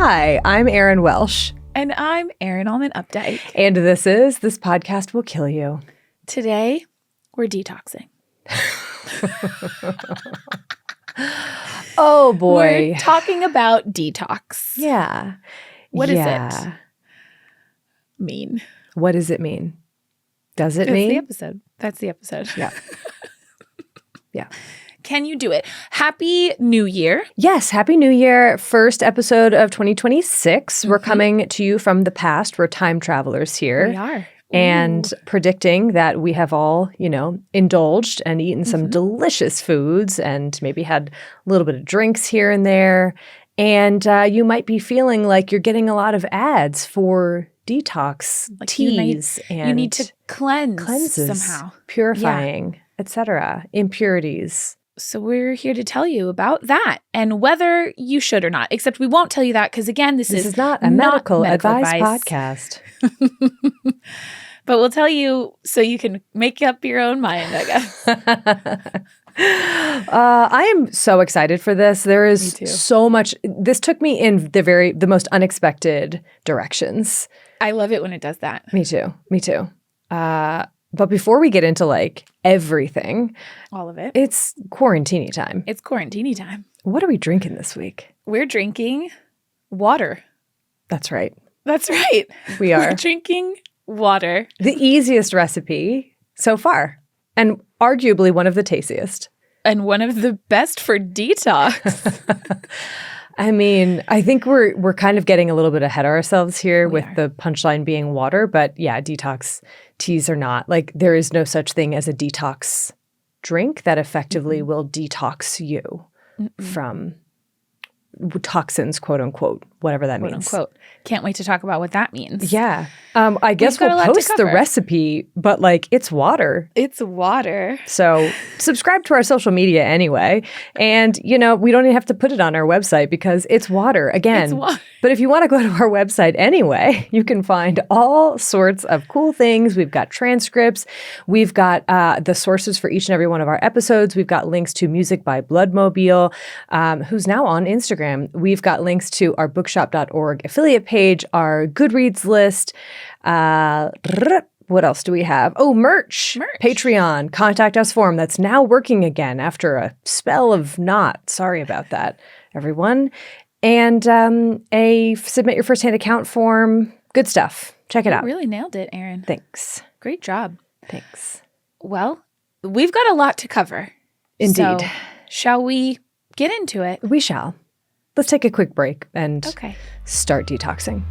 Hi, I'm Erin Welsh. And I'm Erin Allman Updike. And this podcast will kill you. Today, we're detoxing. Oh boy. We're talking about detox. Yeah. What does it mean? What does it mean? Does it mean? That's the episode. Yeah. Yeah. Can you do it? Happy New Year. Yes. Happy New Year. First episode of 2026. We're coming to you from the past. We're time travelers here. We are. And predicting that we have all, indulged and eaten some delicious foods and maybe had a little bit of drinks here and there. And you might be feeling like you're getting a lot of ads for detox teas and you need to cleanses somehow. Purifying, etc., impurities. So we're here to tell you about that and whether you should or not. Except we won't tell you that because, again, this is not a medical advice podcast. But we'll tell you so you can make up your own mind, I guess. I am so excited for this. There is so much. This took me in the most unexpected directions. I love it when it does that. Me too. But before we get into everything, all of it, it's quarantini time. It's quarantini time. What are we drinking this week? We're drinking water. That's right. That's right. We are. We're drinking water. The easiest recipe so far, and arguably one of the tastiest. And one of the best for detox. I mean, I think we're kind of getting a little bit ahead of ourselves here with the punchline being water. But yeah, detox teas are not. There is no such thing as a detox drink that effectively will detox you from toxins, quote unquote, whatever that means. Quote unquote. Can't wait to talk about what that means. Yeah. I guess we'll post the recipe, but it's water. It's water. So subscribe to our social media anyway. And, we don't even have to put it on our website because it's water again. It's water. But if you want to go to our website anyway, you can find all sorts of cool things. We've got transcripts. We've got the sources for each and every one of our episodes. We've got links to Music by Bloodmobile, who's now on Instagram. We've got links to our bookshop.org affiliate page, our Goodreads list. What else do we have? Oh, merch. Patreon, contact us form that's now working again after a spell of not. Sorry about that, everyone. And a submit your firsthand account form. Good stuff. Check it out. You really nailed it, Erin. Thanks. Great job. Thanks. Well, we've got a lot to cover. Indeed. So, shall we get into it? We shall. Let's take a quick break and start detoxing.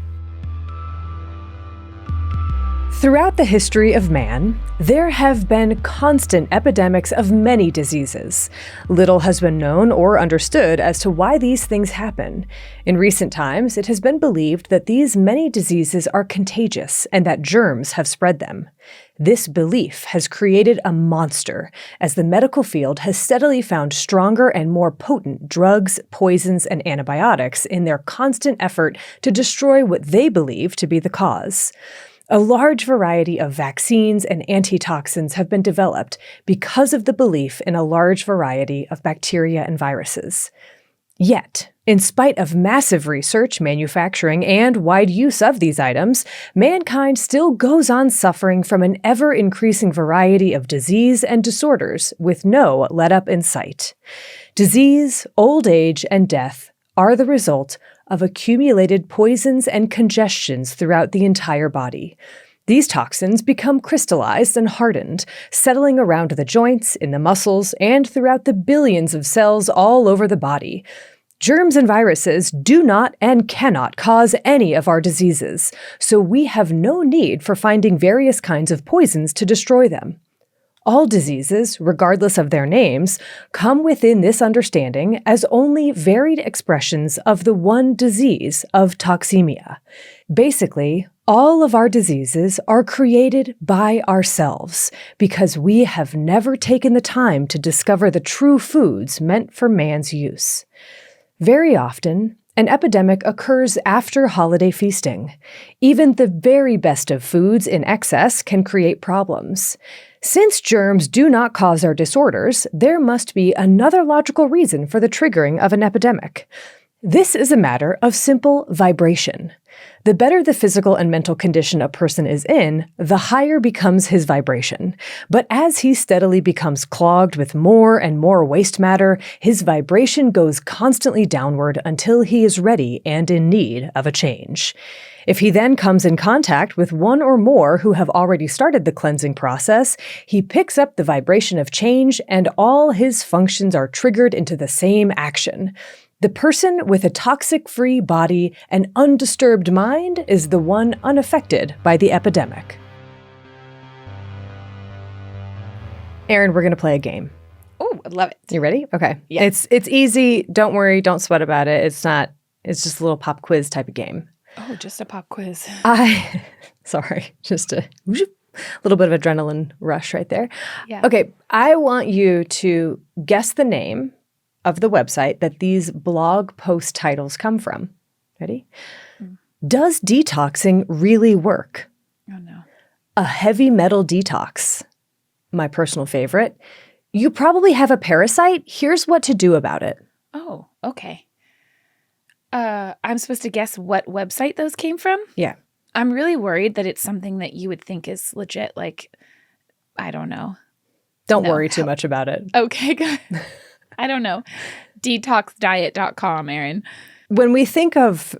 Throughout the history of man, there have been constant epidemics of many diseases. Little has been known or understood as to why these things happen. In recent times, it has been believed that these many diseases are contagious and that germs have spread them. This belief has created a monster, as the medical field has steadily found stronger and more potent drugs, poisons, and antibiotics in their constant effort to destroy what they believe to be the cause. A large variety of vaccines and antitoxins have been developed because of the belief in a large variety of bacteria and viruses. Yet, in spite of massive research, manufacturing, and wide use of these items, mankind still goes on suffering from an ever-increasing variety of disease and disorders with no let-up in sight. Disease, old age, and death are the result of accumulated poisons and congestions throughout the entire body. These toxins become crystallized and hardened, settling around the joints, in the muscles, and throughout the billions of cells all over the body. Germs and viruses do not and cannot cause any of our diseases, so we have no need for finding various kinds of poisons to destroy them. All diseases, regardless of their names, come within this understanding as only varied expressions of the one disease of toxemia. Basically, all of our diseases are created by ourselves because we have never taken the time to discover the true foods meant for man's use. Very often, an epidemic occurs after holiday feasting. Even the very best of foods in excess can create problems. Since germs do not cause our disorders, there must be another logical reason for the triggering of an epidemic. This is a matter of simple vibration. The better the physical and mental condition a person is in, the higher becomes his vibration. But as he steadily becomes clogged with more and more waste matter, his vibration goes constantly downward until he is ready and in need of a change. If he then comes in contact with one or more who have already started the cleansing process, he picks up the vibration of change and all his functions are triggered into the same action. The person with a toxic-free body and undisturbed mind is the one unaffected by the epidemic. Erin, we're going to play a game. Oh, I love it. You ready? Okay. Yeah. It's easy. Don't worry. Don't sweat about it. It's just a little pop quiz type of game. Oh, just a pop quiz. Sorry, just a little bit of adrenaline rush right there. Yeah. Okay. I want you to guess the name of the website that these blog post titles come from. Ready? Does detoxing really work? Oh, no. A heavy metal detox. My personal favorite. You probably have a parasite. Here's what to do about it. Oh, okay. I'm supposed to guess what website those came from? Yeah. I'm really worried that it's something that you would think is legit. Like, I don't know. Don't worry too much about it. Okay, good. I don't know. Detoxdiet.com, Erin. When we think of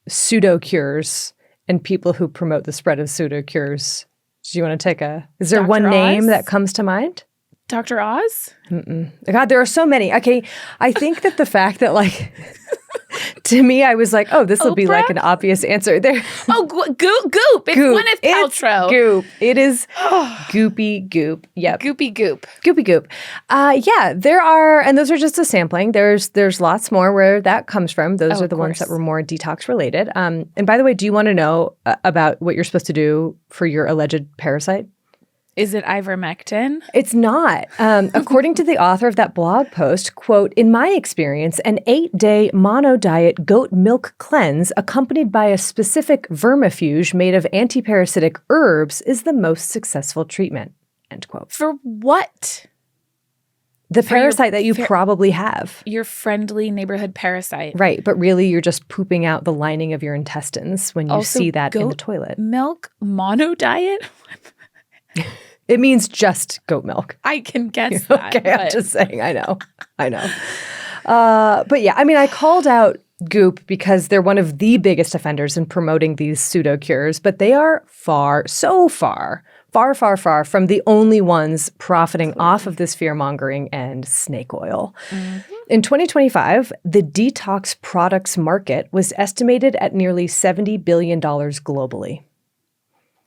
pseudo cures and people who promote the spread of pseudo cures, do you want to take is there Dr. one name Oz? that comes to mind? Dr. Oz? God, there are so many. Okay, I think that the fact that to me, I was like, oh, this will be like an obvious answer. There. Oh, Goop. It's Goop. Gwyneth Paltrow. It's Goop. It is Goopy Goop. Yep. Goopy Goop. Goopy Goop. Yeah, there are, and those are just a sampling. There's lots more where that comes from. Those are the ones that were more detox related. And by the way, do you want to know about what you're supposed to do for your alleged parasite? Is it ivermectin? It's not. According to the author of that blog post, quote, in my experience, an 8-day mono-diet goat milk cleanse accompanied by a specific vermifuge made of antiparasitic herbs is the most successful treatment, end quote. For what? The parasite that you probably have. Your friendly neighborhood parasite. Right, but really you're just pooping out the lining of your intestines when you Also, see that in the toilet. Milk mono-diet? It means just goat milk. I can guess that. Okay, I'm just saying. I know. But yeah, I mean, I called out Goop because they're one of the biggest offenders in promoting these pseudo cures, but they are far from the only ones profiting off of this fear-mongering and snake oil. Mm-hmm. In 2025, the detox products market was estimated at nearly $70 billion globally.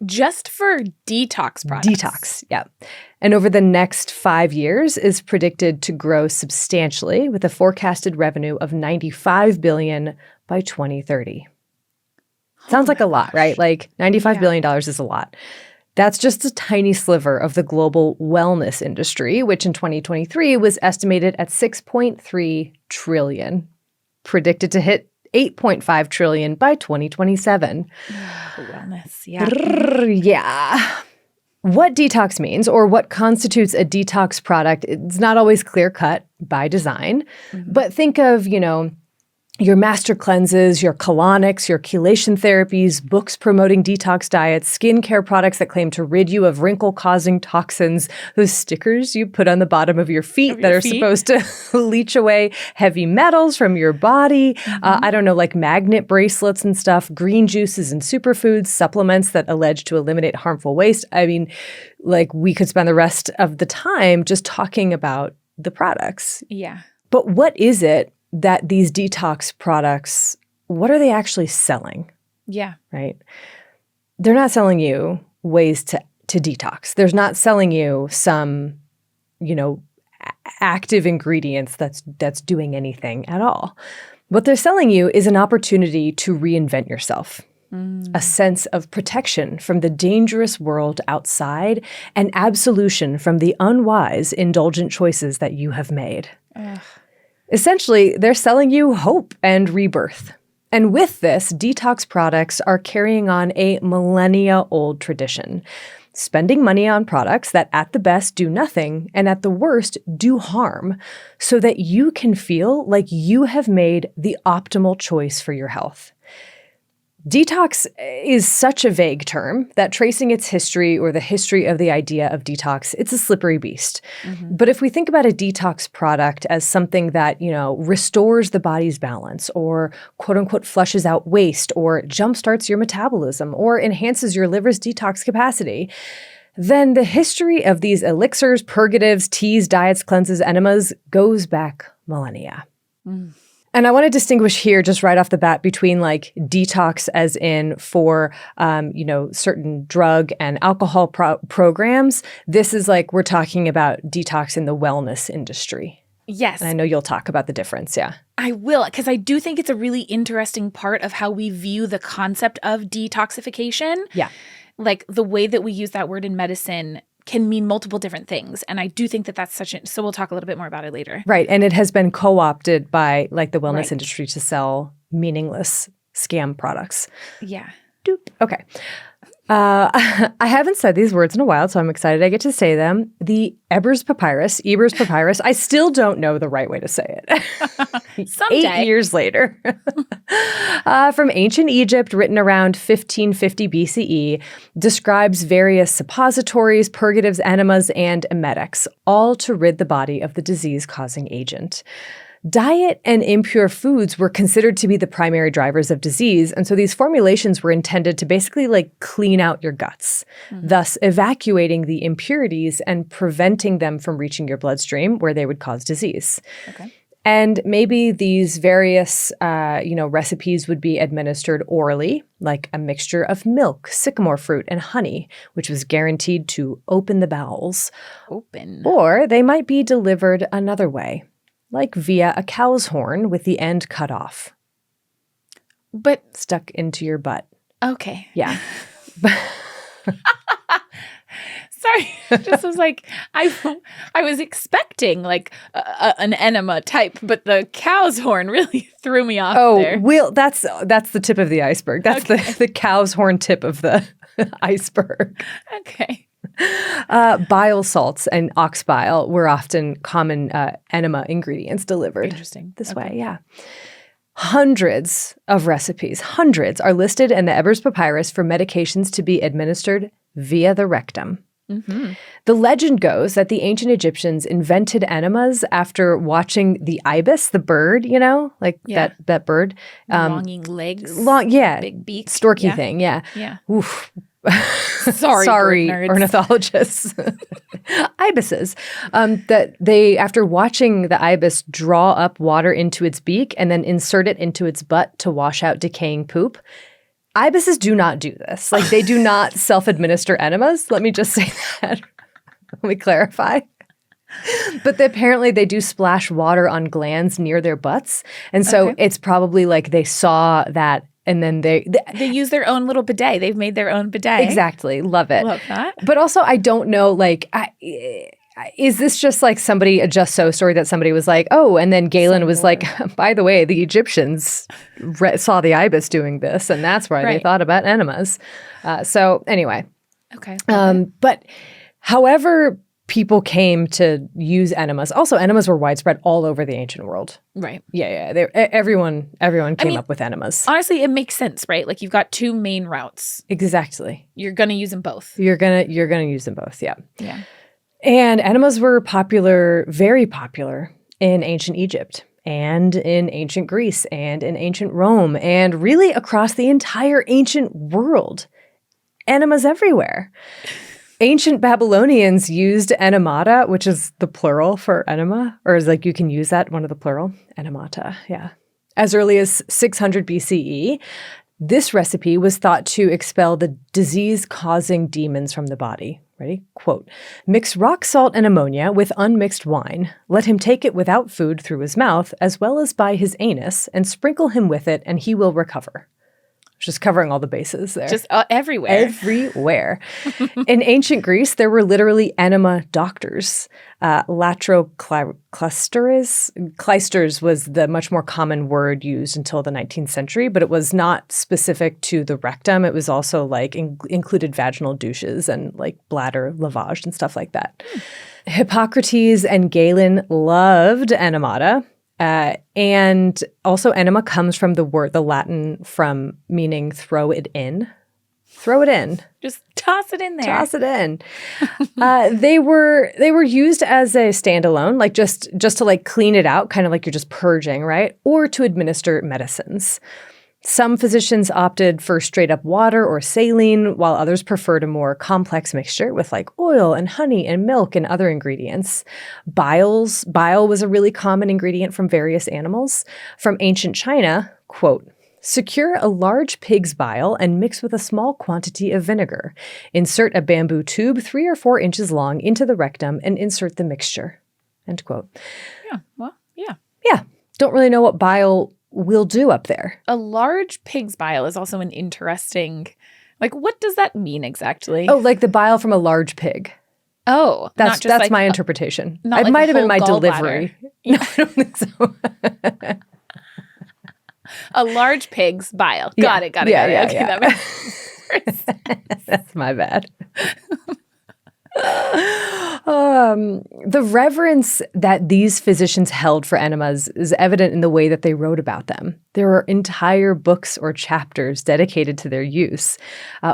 Just for detox products? Detox, yeah. And over the next 5 years is predicted to grow substantially with a forecasted revenue of $95 billion by 2030. Sounds like a lot, right? Like $95 billion is a lot. That's just a tiny sliver of the global wellness industry, which in 2023 was estimated at $6.3 trillion, predicted to hit $8.5 trillion by 2027. Wellness, yeah. Yeah. What detox means or what constitutes a detox product, it's not always clear-cut by design. Mm-hmm. But think of, your master cleanses, your colonics, your chelation therapies, books promoting detox diets, skincare products that claim to rid you of wrinkle-causing toxins, those stickers you put on the bottom of your feet that are supposed to leach away heavy metals from your body. Mm-hmm. Like magnet bracelets and stuff, green juices and superfoods, supplements that allege to eliminate harmful waste. I mean, we could spend the rest of the time just talking about the products. Yeah. But what is it that these detox products, what are they actually selling? Yeah. Right? They're not selling you ways to detox. They're not selling you some, active ingredients that's doing anything at all. What they're selling you is an opportunity to reinvent yourself. A sense of protection from the dangerous world outside and absolution from the unwise, indulgent choices that you have made. Ugh. Essentially, they're selling you hope and rebirth. And with this, detox products are carrying on a millennia-old tradition. spending money on products that at the best do nothing and at the worst do harm so that you can feel like you have made the optimal choice for your health. Detox is such a vague term that tracing its history or the history of the idea of detox, it's a slippery beast. But if we think about a detox product as something that, restores the body's balance or quote unquote flushes out waste or jumpstarts your metabolism or enhances your liver's detox capacity, then the history of these elixirs, purgatives, teas, diets, cleanses, enemas goes back millennia. And I want to distinguish here just right off the bat between like detox as in for, certain drug and alcohol programs. This is like we're talking about detox in the wellness industry. Yes. And I know you'll talk about the difference. Yeah. I will, because I do think it's a really interesting part of how we view the concept of detoxification. Yeah. Like the way that we use that word in medicine can mean multiple different things. And I do think that that's so we'll talk a little bit more about it later. Right. And it has been co-opted by like the wellness industry to sell meaningless scam products. Yeah. Doop. Okay. I haven't said these words in a while, so I'm excited I get to say them. The Eber's Papyrus, I still don't know the right way to say it. Someday. 8 years later. From ancient Egypt, written around 1550 BCE, describes various suppositories, purgatives, enemas, and emetics, all to rid the body of the disease-causing agent. Diet and impure foods were considered to be the primary drivers of disease, and so these formulations were intended to basically like clean out your guts, thus evacuating the impurities and preventing them from reaching your bloodstream where they would cause disease. Okay. And maybe these various, recipes would be administered orally, like a mixture of milk, sycamore fruit, and honey, which was guaranteed to open the bowels. Or they might be delivered another way, like via a cow's horn with the end cut off. But stuck into your butt. Okay. Yeah. Sorry, just was like, I was expecting like an enema type, but the cow's horn really threw me off there. Oh, well, that's the tip of the iceberg. That's the cow's horn tip of the iceberg. Okay. Bile salts and ox bile were often common enema ingredients delivered this way. Yeah. Hundreds of recipes, are listed in the Eber's Papyrus for medications to be administered via the rectum. The legend goes that the ancient Egyptians invented enemas after watching the ibis, the bird, that bird. Longing legs. Big beak. Storky thing, yeah. Yeah. Oof. Sorry, ornithologists. Ibises. That they, after watching the ibis draw up water into its beak and then insert it into its butt to wash out decaying poop. Ibises do not do this. Like, they do not self-administer enemas. Let me just say that. Let me clarify. But apparently they do splash water on glands near their butts. And so it's probably like they saw that and then they use their own little bidet. They've made their own bidet. Exactly. Love it. Love that. But also I don't know, like, is this just like a Just So story that somebody was like, oh, and then Galen was like, by the way, the Egyptians saw the ibis doing this, and that's why they thought about enemas. So anyway. Okay. But however people came to use enemas, also enemas were widespread all over the ancient world. Right. Yeah. Everyone came up with enemas. Honestly, it makes sense, right? Like you've got two main routes. Exactly. You're going to use them both. You're gonna use them both, yeah. Yeah. And enemas were popular, very popular in ancient Egypt and in ancient Greece and in ancient Rome and really across the entire ancient world. Enemas everywhere. Ancient Babylonians used enemata, which is the plural for enema, or is like you can use that, one of the plural, enemata, yeah. As early as 600 BCE, this recipe was thought to expel the disease-causing demons from the body. Ready? Quote, mix rock salt and ammonia with unmixed wine. Let him take it without food through his mouth, as well as by his anus, and sprinkle him with it, and he will recover. Just covering all the bases there. Just everywhere. Everywhere. In ancient Greece, there were literally enema doctors. Clysters was the much more common word used until the 19th century, but it was not specific to the rectum. It was also like included vaginal douches and like bladder lavage and stuff like that. Hippocrates and Galen loved enemata. And also enema comes from the Latin from meaning throw it in. Throw it in. Just toss it in there. Toss it in. They were used as a standalone, like just to like clean it out, kind of like you're just purging, right? Or to administer medicines. Some physicians opted for straight up water or saline, while others preferred a more complex mixture with like oil and honey and milk and other ingredients. Bile was a really common ingredient from various animals. From ancient China, quote, secure a large pig's bile and mix with a small quantity of vinegar. Insert a bamboo tube 3 or 4 inches long into the rectum and insert the mixture. End quote. Yeah, well, yeah. Yeah, don't really know what bile will do up there. A large pig's bile is also an interesting, like, what does that mean exactly? Oh, like the bile from a large pig. Oh, that's like my interpretation. It like might have been my delivery. No, I don't think so. A large pig's bile. Got it. Okay, that makes sense. That's my bad. The reverence that these physicians held for enemas is evident in the way that they wrote about them. There are entire books or chapters dedicated to their use.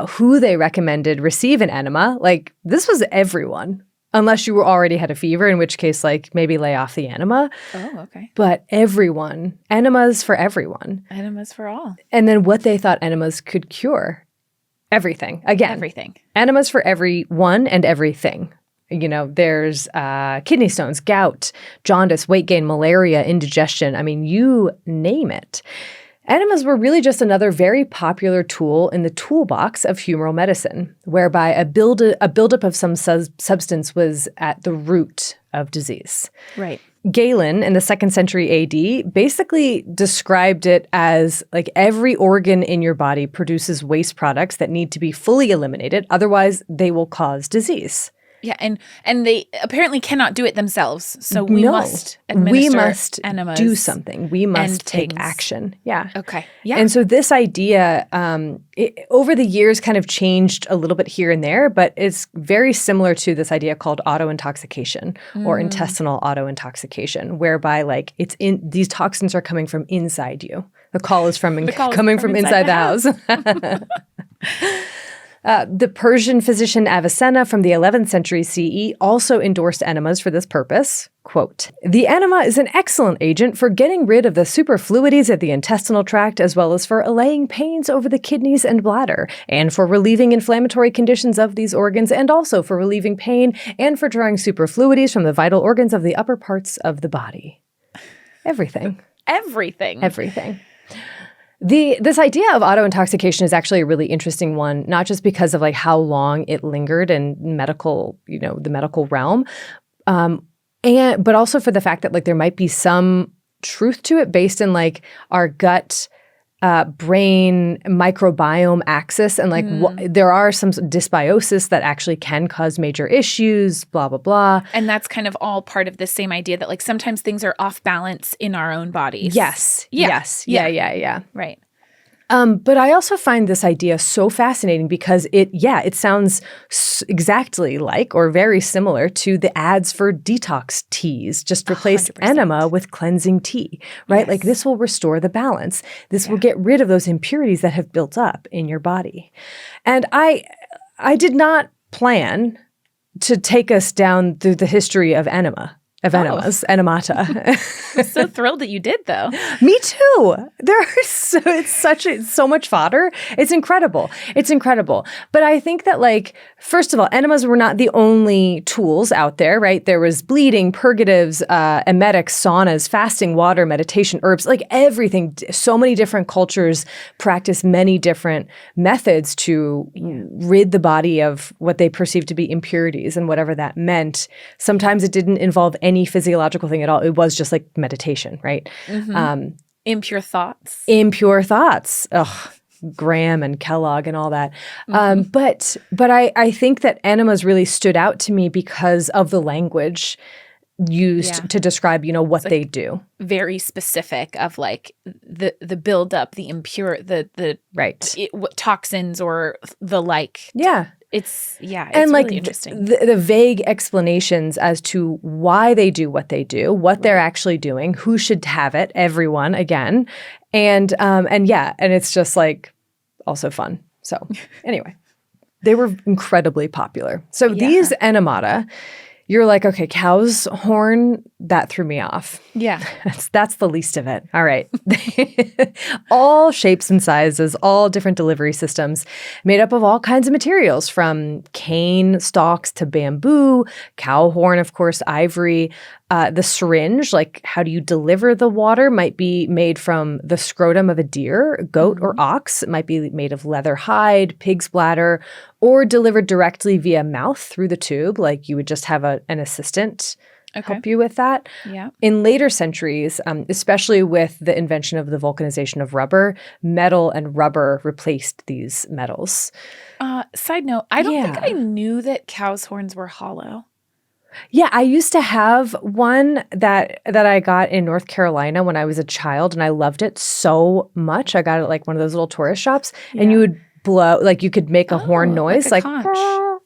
Who they recommended receive an enema, like this was everyone. Unless you already had a fever, in which case, like, maybe lay off the enema. Oh, okay. But everyone. Enemas for everyone. Enemas for all. And then what they thought enemas could cure. Everything. Again. Everything. Enemas for everyone and everything. You know, there's kidney stones, gout, jaundice, weight gain, malaria, indigestion. I mean, you name it. Enemas were really just another very popular tool in the toolbox of humoral medicine, whereby a buildup of some substance was at the root of disease. Right. Galen, in the 2nd century AD, basically described it as like every organ in your body produces waste products that need to be fully eliminated, otherwise they will cause disease. Yeah, and they apparently cannot do it themselves. So we must administer enemas. Do something. We must take action. Yeah. Okay. Yeah. And so this idea, over the years, kind of changed a little bit here and there, but it's very similar to this idea called auto-intoxication or intestinal auto-intoxication, whereby like these toxins are coming from inside you. The call is coming from inside the house. The Persian physician Avicenna from the 11th century CE also endorsed enemas for this purpose. Quote, the enema is an excellent agent for getting rid of the superfluities of the intestinal tract as well as for allaying pains over the kidneys and bladder, and for relieving inflammatory conditions of these organs, and also for relieving pain and for drawing superfluities from the vital organs of the upper parts of the body. Everything. Everything. This idea of auto-intoxication is actually a really interesting one, not just because of like how long it lingered in the medical realm, but also for the fact that like there might be some truth to it based in like our gut brain microbiome axis, and like there are some dysbiosis that actually can cause major issues, blah, blah, blah. And that's kind of all part of the same idea that like sometimes things are off balance in our own bodies. Yes. Right. But I also find this idea so fascinating because it sounds exactly like or very similar to the ads for detox teas. Just replace 100%. Enema with cleansing tea, right? Yes. Like this will restore the balance. This will get rid of those impurities that have built up in your body. And I did not plan to take us down through the history of enemas, enemata. I'm so thrilled that you did, though. Me too. It's so much fodder. It's incredible. But I think that, like, first of all, enemas were not the only tools out there, right? There was bleeding, purgatives, emetics, saunas, fasting, water, meditation, herbs, like everything. So many different cultures practice many different methods to rid the body of what they perceived to be impurities and whatever that meant. Sometimes it didn't involve any physiological thing at all. It was just like meditation, right? Mm-hmm. Impure thoughts. Ugh. Graham and Kellogg and all that. But I think that enemas really stood out to me because of the language used to describe, what they do. Very specific of like the buildup, the impure, the what toxins or the like. Yeah. It's and really interesting. The vague explanations as to why they do what they do, what they're actually doing, who should have it, everyone again. And it's just like also fun. So anyway, they were incredibly popular. So these enemata, you're like, okay, cow's horn, that threw me off. Yeah. That's the least of it. All right. All shapes and sizes, all different delivery systems, made up of all kinds of materials from cane stalks to bamboo, cow horn, of course, ivory. The syringe, like how do you deliver the water, might be made from the scrotum of a deer, goat, or ox. It might be made of leather hide, pig's bladder, or delivered directly via mouth through the tube. Like you would just have an assistant help you with that. Yeah. In later centuries, especially with the invention of the vulcanization of rubber, metal and rubber replaced these metals. Side note, I don't think I knew that cow's horns were hollow. Yeah, I used to have one that I got in North Carolina when I was a child, and I loved it so much. I got it at like one of those little tourist shops, and you would blow, like you could make a horn noise, like conch.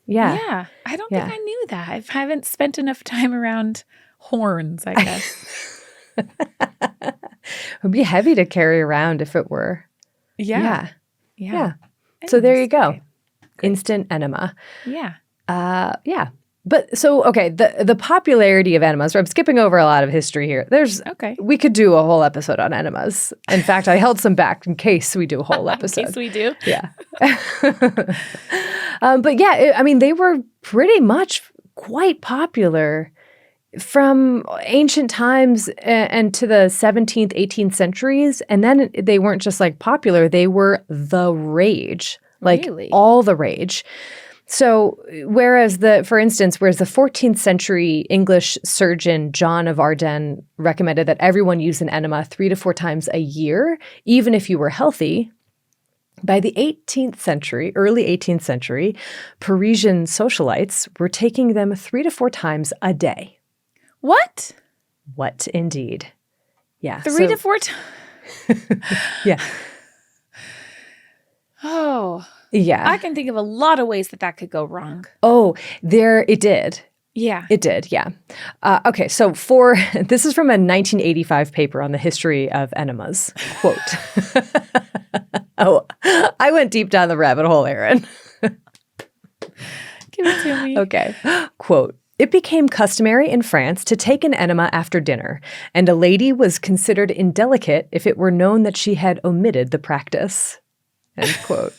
Yeah. Yeah. I don't think I knew that. I haven't spent enough time around horns, I guess. It would be heavy to carry around if it were. Yeah. So there you go. Okay. Instant enema. Yeah. But so, okay, the popularity of enemas, I'm skipping over a lot of history here. We could do a whole episode on enemas. In fact, I held some back in case we do a whole episode. In case we do. Yeah. But they were pretty much quite popular from ancient times and to the 17th, 18th centuries. And then they weren't just like popular, they were the rage. Like all the rage. So whereas the 14th century English surgeon John of Ardenne recommended that everyone use an enema 3 to 4 times a year, even if you were healthy, by the 18th century, early 18th century, Parisian socialites were taking them 3 to 4 times a day. What? What indeed. Yeah. 3 to 4 times? Yeah. Oh. Yeah. I can think of a lot of ways that could go wrong. Oh, it did. Yeah. It did, yeah. Okay, so this is from a 1985 paper on the history of enemas. Quote. Oh, I went deep down the rabbit hole, Erin. Give it to me. Okay. Quote. It became customary in France to take an enema after dinner, and a lady was considered indelicate if it were known that she had omitted the practice. End quote.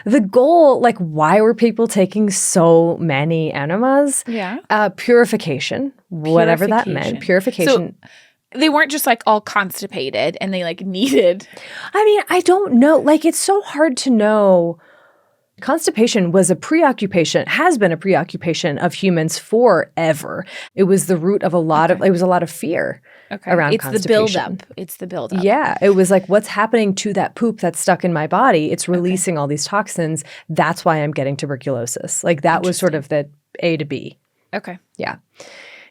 The goal, like, why were people taking so many enemas? Yeah. Purification, whatever that meant. Purification. So they weren't just like all constipated and they like needed. I mean, I don't know. Like, it's so hard to know. Constipation was has been a preoccupation of humans forever. It was the root of a lot of fear around constipation. It's the buildup. Yeah. It was like, what's happening to that poop that's stuck in my body? It's releasing all these toxins. That's why I'm getting tuberculosis. Like that was sort of the A to B. Okay. Yeah.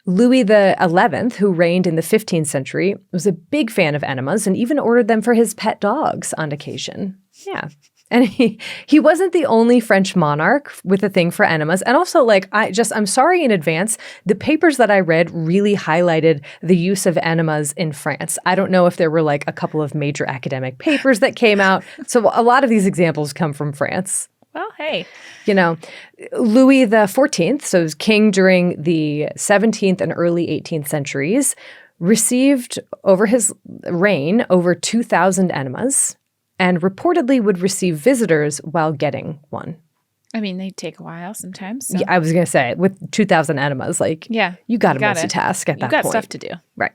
Louis XI, who reigned in the 15th century, was a big fan of enemas and even ordered them for his pet dogs on occasion. Yeah. And he wasn't the only French monarch with a thing for enemas. And also, like, I'm sorry in advance, the papers that I read really highlighted the use of enemas in France. I don't know if there were like a couple of major academic papers that came out. So a lot of these examples come from France. Well, hey. Louis XIV, so he was king during the 17th and early 18th centuries, received over his reign over 2,000 enemas, and reportedly would receive visitors while getting one. I mean, they take a while sometimes. So. Yeah, I was going to say, with 2,000 enemas, like, you got to multitask at that point. You got stuff to do. Right.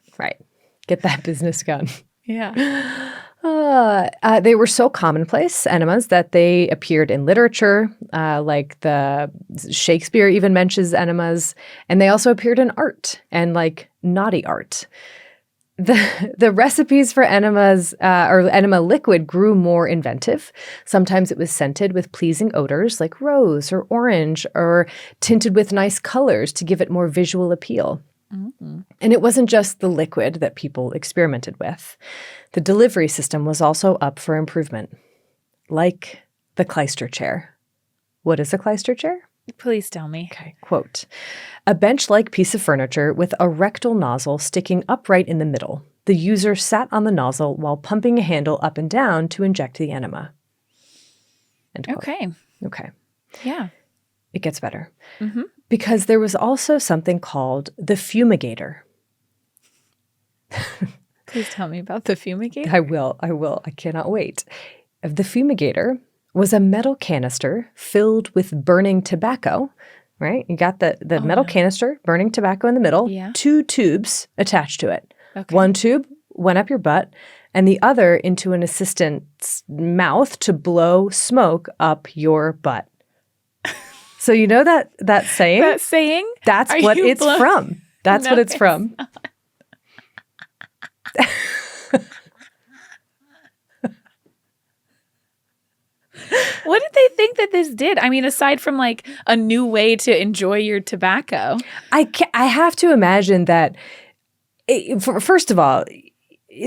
Get that business going. Yeah. They were so commonplace, enemas, that they appeared in literature, like Shakespeare even mentions enemas, and they also appeared in art and like naughty art. The recipes for enemas or enema liquid grew more inventive. Sometimes it was scented with pleasing odors like rose or orange, or tinted with nice colors to give it more visual appeal. Mm-hmm. And it wasn't just the liquid that people experimented with. The delivery system was also up for improvement, like the clyster chair. What is a clyster chair? Please tell me. Okay, quote, a bench-like piece of furniture with a rectal nozzle sticking upright in the middle. The user sat on the nozzle while pumping a handle up and down to inject the enema. End quote. Okay. Yeah. It gets better. Mm-hmm. Because there was also something called the fumigator. Please tell me about the fumigator. I will. I cannot wait. The fumigator was a metal canister filled with burning tobacco, right? You got the metal canister, burning tobacco in the middle, 2 tubes attached to it. Okay. 1 tube went up your butt and the other into an assistant's mouth to blow smoke up your butt. So you know that saying? That saying? That's what it's from. That's what it's from. What did they think that this did? I mean, aside from like a new way to enjoy your tobacco. I have to imagine that, first of all,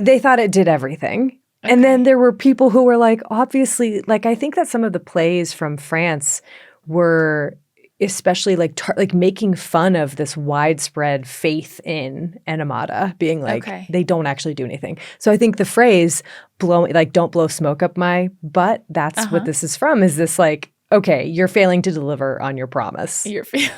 they thought it did everything. Okay. And then there were people who were like, obviously, like I think that some of the plays from France were especially like making fun of this widespread faith in enemata, being like, they don't actually do anything. So I think the phrase don't blow smoke up my butt, that's what this is from, is this like, okay, you're failing to deliver on your promise. You're failing.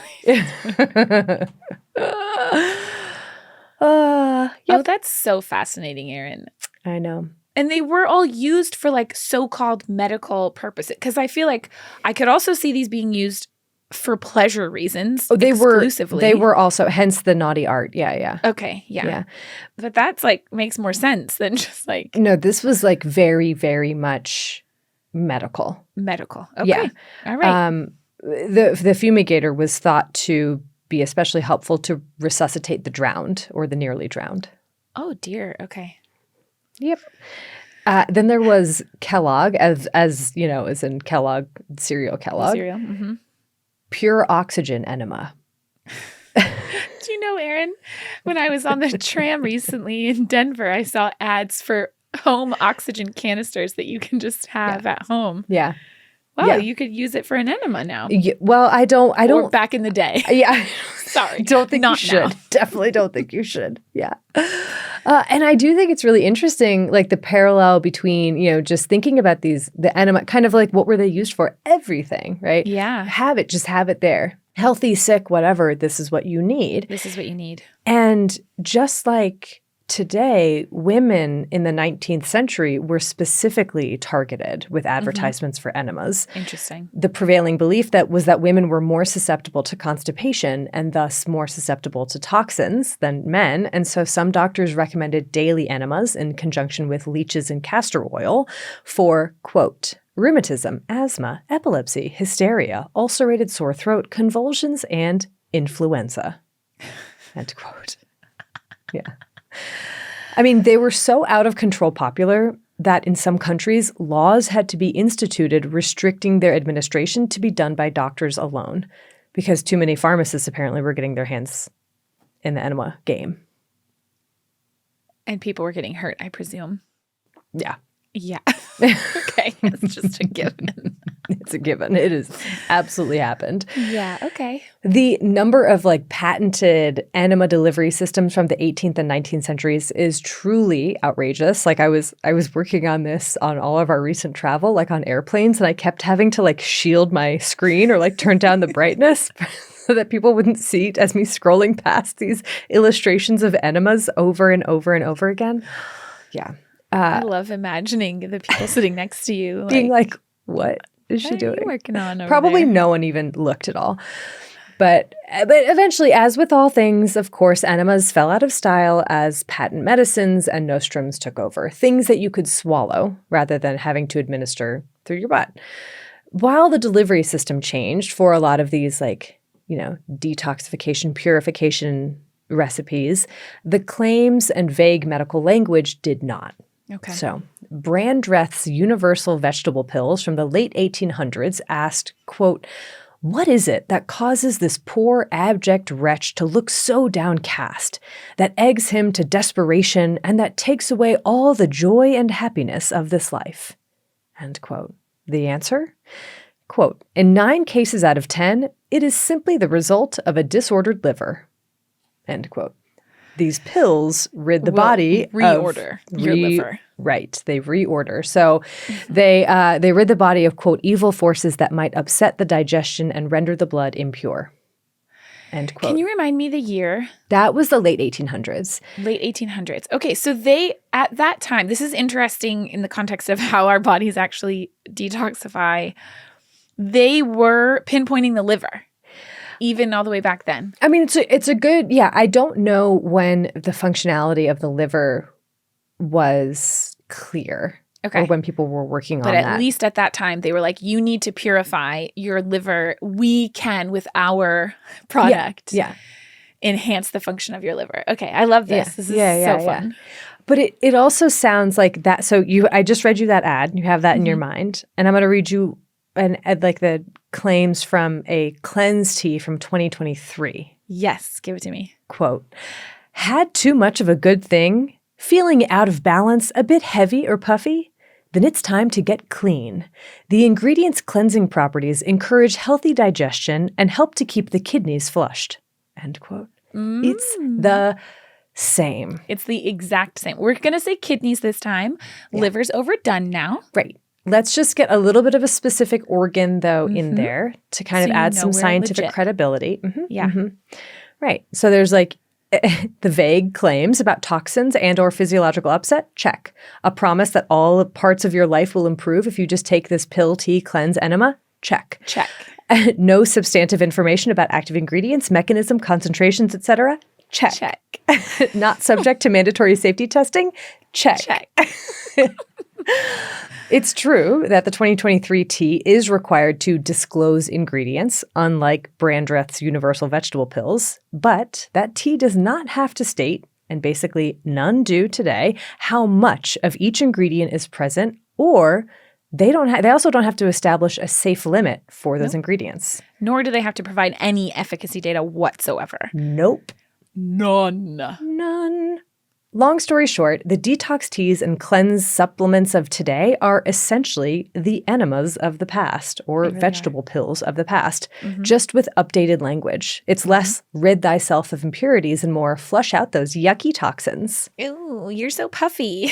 Oh, that's so fascinating, Erin. I know. And they were all used for like so-called medical purposes. Because I feel like I could also see these being used for pleasure reasons exclusively. They were also, hence the naughty art. Yeah. Okay, yeah. But that's like makes more sense than just like. No, this was like very, very much medical. Medical. Okay. Yeah. All right. The fumigator was thought to be especially helpful to resuscitate the drowned or the nearly drowned. Oh dear. Okay. Yep. Then there was Kellogg, as you know, as in Kellogg, cereal Kellogg. Cereal. Mm-hmm. Pure oxygen enema. Do you know, Erin, when I was on the tram recently in Denver, I saw ads for home oxygen canisters that you can just have at home. Yeah. Wow, you could use it for an enema now. Yeah, well, I don't. Or back in the day. Yeah. Sorry. Don't think you should. Now. Definitely don't think you should. Yeah. And I do think it's really interesting, like the parallel between, just thinking about the enema, kind of like what were they used for? Everything, right? Yeah. Just have it there. Healthy, sick, whatever, this is what you need. This is what you need. And just like today, women in the 19th century were specifically targeted with advertisements for enemas. Interesting. The prevailing belief was that women were more susceptible to constipation and thus more susceptible to toxins than men. And so some doctors recommended daily enemas in conjunction with leeches and castor oil for, quote, rheumatism, asthma, epilepsy, hysteria, ulcerated sore throat, convulsions, and influenza. End quote. Yeah. I mean, they were so out of control popular that in some countries, laws had to be instituted restricting their administration to be done by doctors alone because too many pharmacists apparently were getting their hands in the enema game. And people were getting hurt, I presume. Yeah. Yeah. Okay. It's just a given. It's a given. It has absolutely happened. Yeah. Okay. The number of patented enema delivery systems from the 18th and 19th centuries is truly outrageous. Like I was working on this on all of our recent travel, like on airplanes, and I kept having to shield my screen or turn down the brightness so that people wouldn't see it as me scrolling past these illustrations of enemas over and over and over again. Yeah. I love imagining the people sitting next to you. Being like, what is she doing? What are you working on over Probably there? No one even looked at all. But eventually, as with all things, of course, enemas fell out of style as patent medicines and nostrums took over. Things that you could swallow rather than having to administer through your butt. While the delivery system changed for a lot of these detoxification, purification recipes, the claims and vague medical language did not. Okay. So, Brandreth's universal vegetable pills from the late 1800s asked, quote, "What is it that causes this poor, abject wretch to look so downcast, that eggs him to desperation, and that takes away all the joy and happiness of this life?" End quote. The answer? Quote, "In 9 cases out of 10, it is simply the result of a disordered liver." End quote. These pills rid the body reorder your liver. Right. They reorder. So they rid the body of, quote, "evil forces that might upset the digestion and render the blood impure." End quote. Can you remind me the year? That was the late 1800s. Late 1800s. Okay, so they, at that time, this is interesting in the context of how our bodies actually detoxify. They were pinpointing the liver, even all the way back then. I mean, it's a good, yeah, I don't know when the functionality of the liver was clear. Okay. Or when people were working on But that. at least at that time, they were like, you need to purify your liver. We can, with our product, enhance the function of your liver. Okay, I love this. Yeah. This is so fun. But it also sounds like that. So I just read you that ad. You have that in your mind. And I'm going to read you like the claims from a cleanse tea from 2023. Yes, give it to me. Quote, "Had too much of a good thing? Feeling out of balance, a bit heavy or puffy? Then it's time to get clean. The ingredients' cleansing properties encourage healthy digestion and help to keep the kidneys flushed." End quote. It's the same. It's the exact same. We're going to say kidneys this time. Yeah. Liver's overdone now. Right. Let's just get a little bit of a specific organ, though, in there to kind of add some scientific credibility. Yeah. Right. So there's like the vague claims about toxins and or physiological upset, check. A promise that all parts of your life will improve if you just take this pill, tea, cleanse, enema, check. Check. No substantive information about active ingredients, mechanism, concentrations, etc., check. Check. Not subject to mandatory safety testing, check. Check. It's true that the 2023 tea is required to disclose ingredients, unlike Brandreth's universal vegetable pills, but that tea does not have to state, and basically none do today, how much of each ingredient is present, or they also don't have to establish a safe limit for those ingredients. Nor do they have to provide any efficacy data whatsoever. Nope. None. Long story short, the detox teas and cleanse supplements of today are essentially the enemas of the past, or vegetable pills of the past, just with updated language. It's less rid thyself of impurities and more flush out those yucky toxins. Ew, you're so puffy.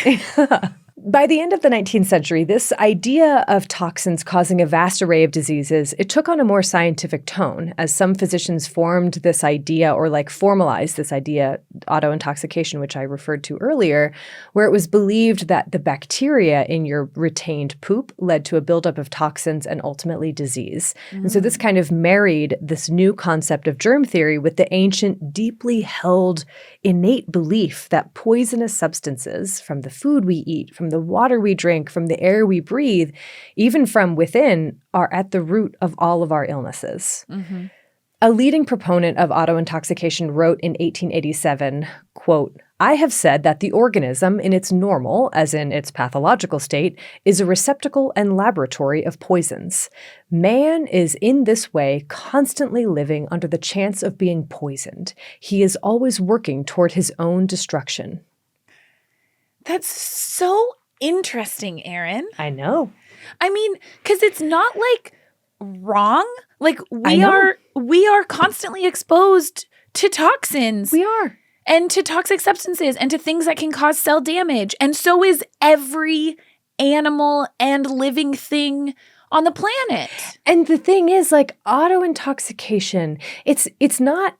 By the end of the 19th century, this idea of toxins causing a vast array of diseases, it took on a more scientific tone as some physicians formed this idea or formalized this idea, auto-intoxication, which I referred to earlier, where it was believed that the bacteria in your retained poop led to a buildup of toxins and ultimately disease. And so this kind of married this new concept of germ theory with the ancient, deeply held, innate belief that poisonous substances from the food we eat, from the water we drink, from the air we breathe, even from within, are at the root of all of our illnesses. A leading proponent of auto-intoxication wrote in 1887, quote, "I have said that the organism in its normal, as in its pathological state, is a receptacle and laboratory of poisons. Man is in this way constantly living under the chance of being poisoned. He is always working toward his own destruction." That's so interesting, Erin. I know. I mean, because it's not like wrong. Like we are constantly exposed to toxins. We are. And to toxic substances and to things that can cause cell damage. And so is every animal and living thing on the planet. And the thing is, auto-intoxication, it's not.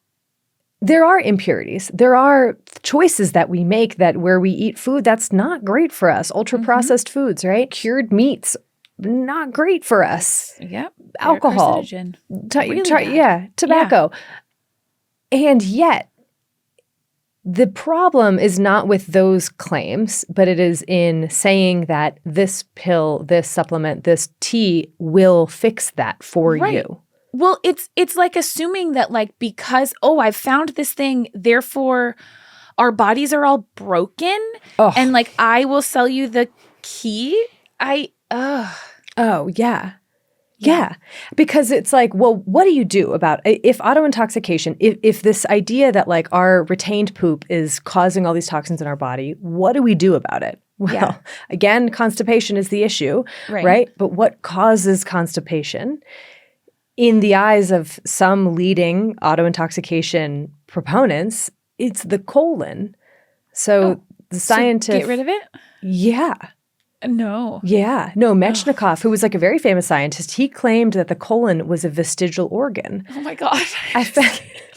There are impurities. There are choices that we make where we eat food that's not great for us. Ultra-processed foods, right? Cured meats, not great for us. Yep. Alcohol. Tobacco. Yeah. And yet, the problem is not with those claims, but it is in saying that this pill, this supplement, this tea will fix that for you. Well, it's like assuming that like because I've found this thing, therefore our bodies are all broken, and like I will sell you the key. Oh, yeah. Yeah. Because it's like, well, what do you do about if auto-intoxication, if this idea that like our retained poop is causing all these toxins in our body, what do we do about it? Well, again, constipation is the issue, right? But what causes constipation? In the eyes of some leading auto-intoxication proponents, it's the colon. So the scientists— get rid of it? Yeah. No. Yeah. No, Metchnikoff, who was like a very famous scientist, he claimed that the colon was a vestigial organ. Oh my God.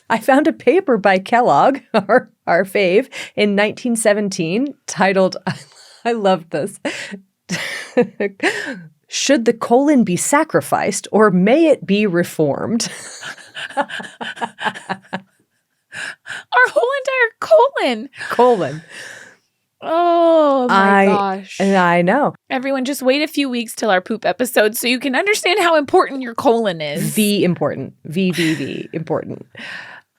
I found a paper by Kellogg, our fave, in 1917 titled, I love this, "Should the colon be sacrificed or may it be reformed?" Our whole entire Colon. Oh my gosh. I know. Everyone, just wait a few weeks till our poop episode so you can understand how important your colon is. V important. V, important.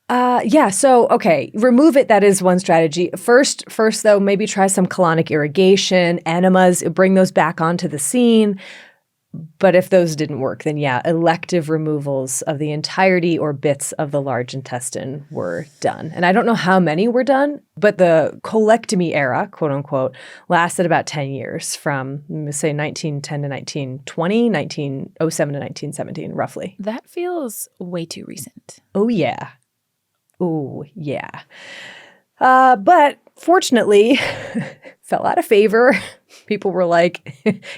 Yeah, so, okay, remove it. That is one strategy. First, though, maybe try some colonic irrigation, enemas, bring those back onto the scene. But if those didn't work, then yeah, elective removals of the entirety or bits of the large intestine were done. And I don't know how many were done, but the colectomy era, quote unquote, lasted about 10 years from, say, 1910 to 1920, 1907 to 1917, roughly. That feels way too recent. Oh, yeah. Oh, yeah. But fortunately, fell out of favor. People were like,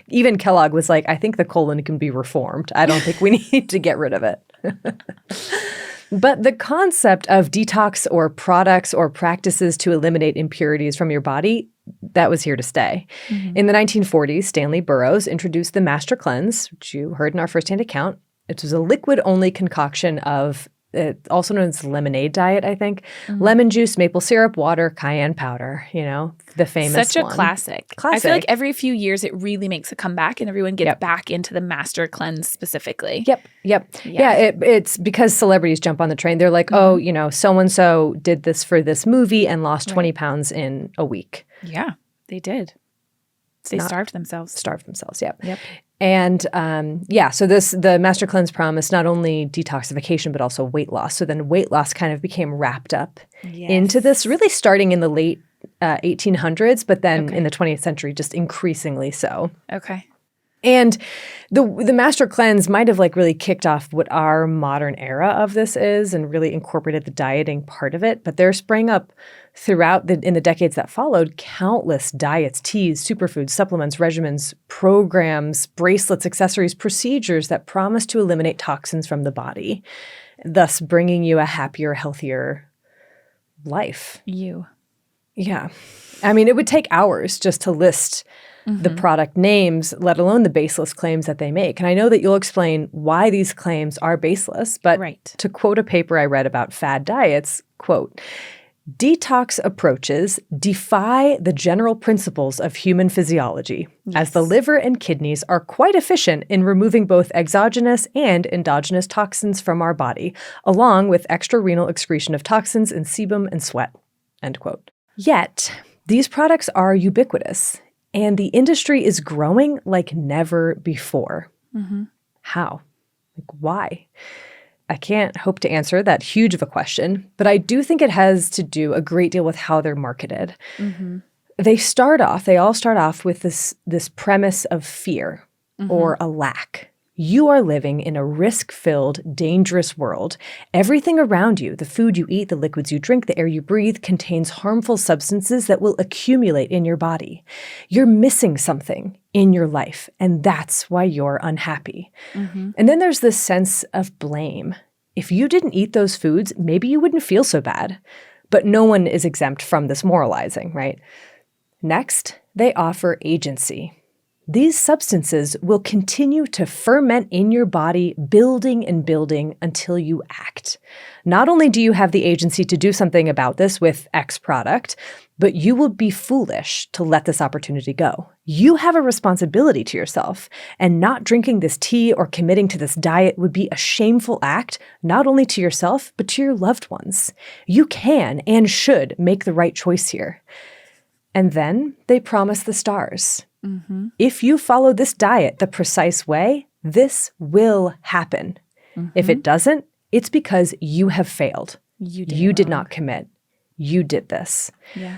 even Kellogg was like, I think the colon can be reformed. I don't think we need to get rid of it. But the concept of detox or products or practices to eliminate impurities from your body, that was here to stay. Mm-hmm. In the 1940s, Stanley Burroughs introduced the Master Cleanse, which you heard in our firsthand account. It was a liquid-only concoction of also known as lemonade diet, I think. Mm-hmm. Lemon juice, maple syrup, water, cayenne powder, the famous Such a one. Classic. I feel like every few years it really makes a comeback and everyone gets back into the Master Cleanse specifically. Yep. Yeah, it's because celebrities jump on the train. They're like, so-and-so did this for this movie and lost 20 pounds in a week. Yeah, they did. They starved themselves. Yep. And so the Master Cleanse promised not only detoxification, but also weight loss. So then weight loss kind of became wrapped up into this, really starting in the late 1800s, but then in the 20th century, just increasingly so. Okay. And the Master Cleanse might have like really kicked off what our modern era of this is and really incorporated the dieting part of it. But there sprang up throughout in the decades that followed countless diets, teas, superfoods, supplements, regimens, programs, bracelets, accessories, procedures that promise to eliminate toxins from the body, thus bringing you a happier, healthier life. Yeah. I mean, it would take hours just to list the product names, let alone the baseless claims that they make. And I know that you'll explain why these claims are baseless, but to quote a paper I read about fad diets, quote, "Detox approaches defy the general principles of human physiology, as the liver and kidneys are quite efficient in removing both exogenous and endogenous toxins from our body, along with extrarenal excretion of toxins in sebum and sweat," end quote. Yet, these products are ubiquitous, and the industry is growing like never before. Mm-hmm. How? Like, why? I can't hope to answer that huge of a question, but I do think it has to do a great deal with how they're marketed. Mm-hmm. They all start off with this premise of fear or a lack. You are living in a risk-filled, dangerous world. Everything around you, the food you eat, the liquids you drink, the air you breathe, contains harmful substances that will accumulate in your body. You're missing something in your life, and that's why you're unhappy. Mm-hmm. And then there's this sense of blame. If you didn't eat those foods, maybe you wouldn't feel so bad. But no one is exempt from this moralizing, right? Next, they offer agency. these substances will continue to ferment in your body, building and building until you act. Not only do you have the agency to do something about this with X product, but you will be foolish to let this opportunity go. You have a responsibility to yourself, and not drinking this tea or committing to this diet would be a shameful act, not only to yourself, but to your loved ones. You can and should make the right choice here. And then they promise the stars. Mm-hmm. If you follow this diet the precise way, this will happen. Mm-hmm. If it doesn't, it's because you have failed. You did not commit. You did this. Yeah.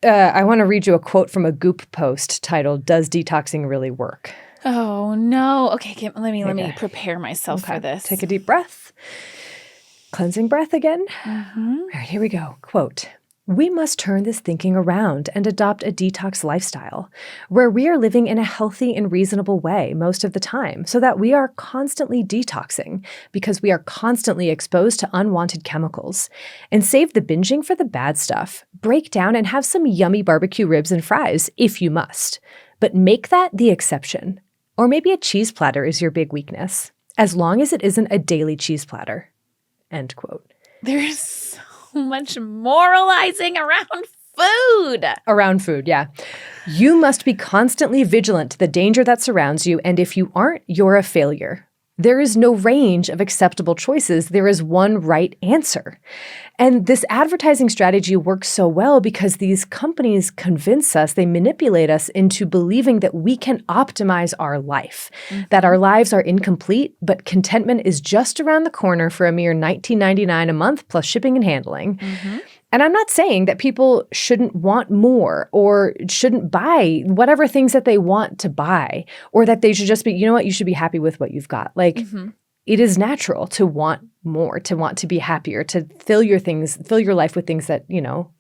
I want to read you a quote from a Goop post titled, "Does Detoxing Really Work?" Oh, no. Okay, let me prepare myself for this. Take a deep breath. Cleansing breath again. Mm-hmm. All right, here we go. Quote, "We must turn this thinking around and adopt a detox lifestyle where we are living in a healthy and reasonable way most of the time so that we are constantly detoxing because we are constantly exposed to unwanted chemicals. And save the binging for the bad stuff. Break down and have some yummy barbecue ribs and fries if you must. But make that the exception. Or maybe a cheese platter is your big weakness, as long as it isn't a daily cheese platter." End quote. There's so much moralizing around food. Around food, yeah. You must be constantly vigilant to the danger that surrounds you, and if you aren't, you're a failure. There is no range of acceptable choices. There is one right answer. And this advertising strategy works so well because these companies convince us, they manipulate us into believing that we can optimize our life, that our lives are incomplete, but contentment is just around the corner for a mere $19.99 a month plus shipping and handling. Mm-hmm. And I'm not saying that people shouldn't want more or shouldn't buy whatever things that they want to buy, or that they should just be, you know what, you should be happy with what you've got. Like, it is natural to want more, to want to be happier, to fill your life with things that, you know,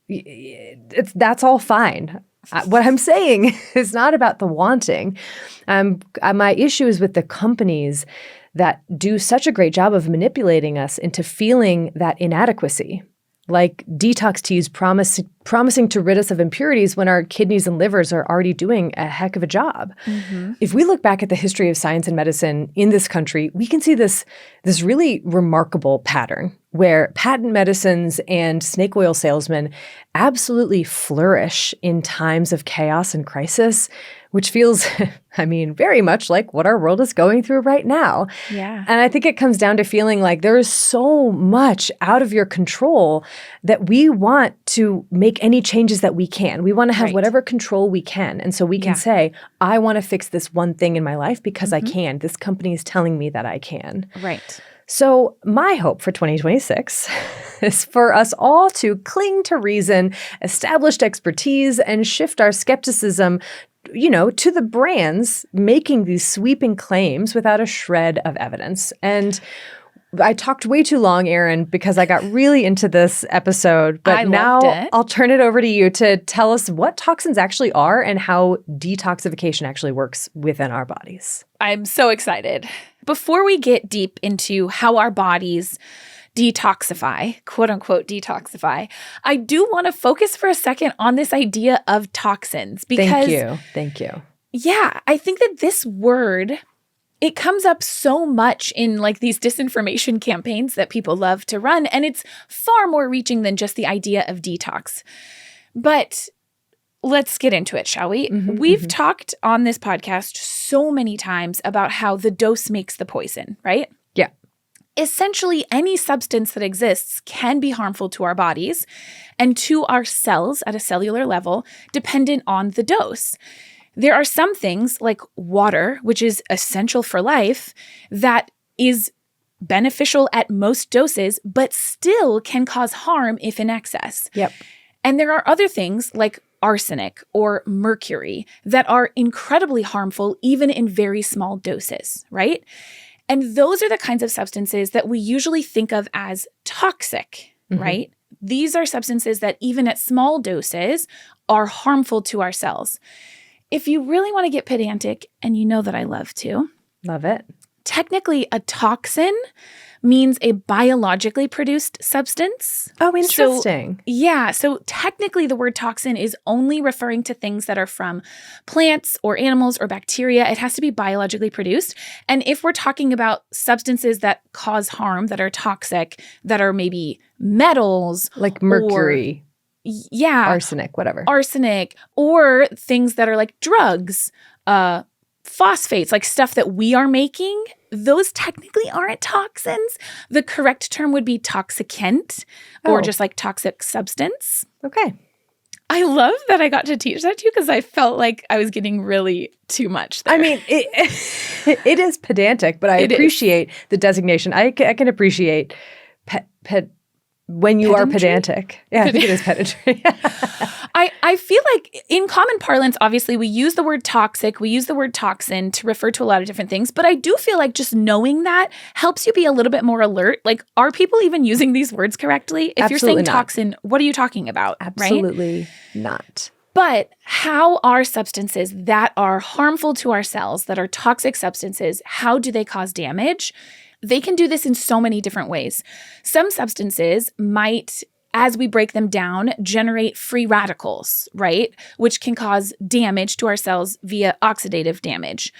that's all fine. What I'm saying is not about the wanting. My issue is with the companies that do such a great job of manipulating us into feeling that inadequacy. Like detox teas promising to rid us of impurities when our kidneys and livers are already doing a heck of a job. Mm-hmm. If we look back at the history of science and medicine in this country, we can see this really remarkable pattern where patent medicines and snake oil salesmen absolutely flourish in times of chaos and crisis, which feels, very much like what our world is going through right now. Yeah. And I think it comes down to feeling like there is so much out of your control that we want to make any changes that we can. We want to have whatever control we can. And so we can say, I want to fix this one thing in my life because I can. This company is telling me that I can. Right. So my hope for 2026 is for us all to cling to reason, established expertise, and shift our skepticism, to the brands making these sweeping claims without a shred of evidence. And I talked way too long, Erin, because I got really into this episode. But now I'll turn it over to you to tell us what toxins actually are and how detoxification actually works within our bodies. I'm so excited. Before we get deep into how our bodies detoxify, quote unquote detoxify, I do want to focus for a second on this idea of toxins because Thank you. Yeah, I think that this word, it comes up so much in like these disinformation campaigns that people love to run, and it's far more reaching than just the idea of detox. But let's get into it, shall we? We've talked on this podcast so many times about how the dose makes the poison, right? Yeah. Essentially, any substance that exists can be harmful to our bodies and to our cells at a cellular level, dependent on the dose. There are some things like water, which is essential for life, that is beneficial at most doses, but still can cause harm if in excess. Yep. And there are other things like arsenic or mercury that are incredibly harmful even in very small doses, right? And those are the kinds of substances that we usually think of as toxic, right? These are substances that even at small doses are harmful to our cells. If you really want to get pedantic, and you know that I love to. Love it. Technically, a toxin means a biologically produced substance. Oh, interesting. So technically the word toxin is only referring to things that are from plants or animals or bacteria. It has to be biologically produced. And if we're talking about substances that cause harm, that are toxic, that are maybe metals. Like mercury. Arsenic, whatever. Arsenic, or things that are like drugs, phosphates, like stuff that we are making, those technically aren't toxins. The correct term would be toxicant or just like toxic substance. Okay. I love that I got to teach that to you because I felt like I was getting really too much there. I mean, it is pedantic, but I appreciate the designation. I can appreciate when you are pedantic. Yeah, I think it is pedantry. I feel like in common parlance, obviously, we use the word toxic, we use the word toxin to refer to a lot of different things. But I do feel like just knowing that helps you be a little bit more alert. Like, are people even using these words correctly? If you're saying toxin, what are you talking about? Absolutely not. But how are substances that are harmful to our cells, that are toxic substances, how do they cause damage? They can do this in so many different ways. Some substances might, as we break them down, generate free radicals, right? Which can cause damage to our cells via oxidative damage.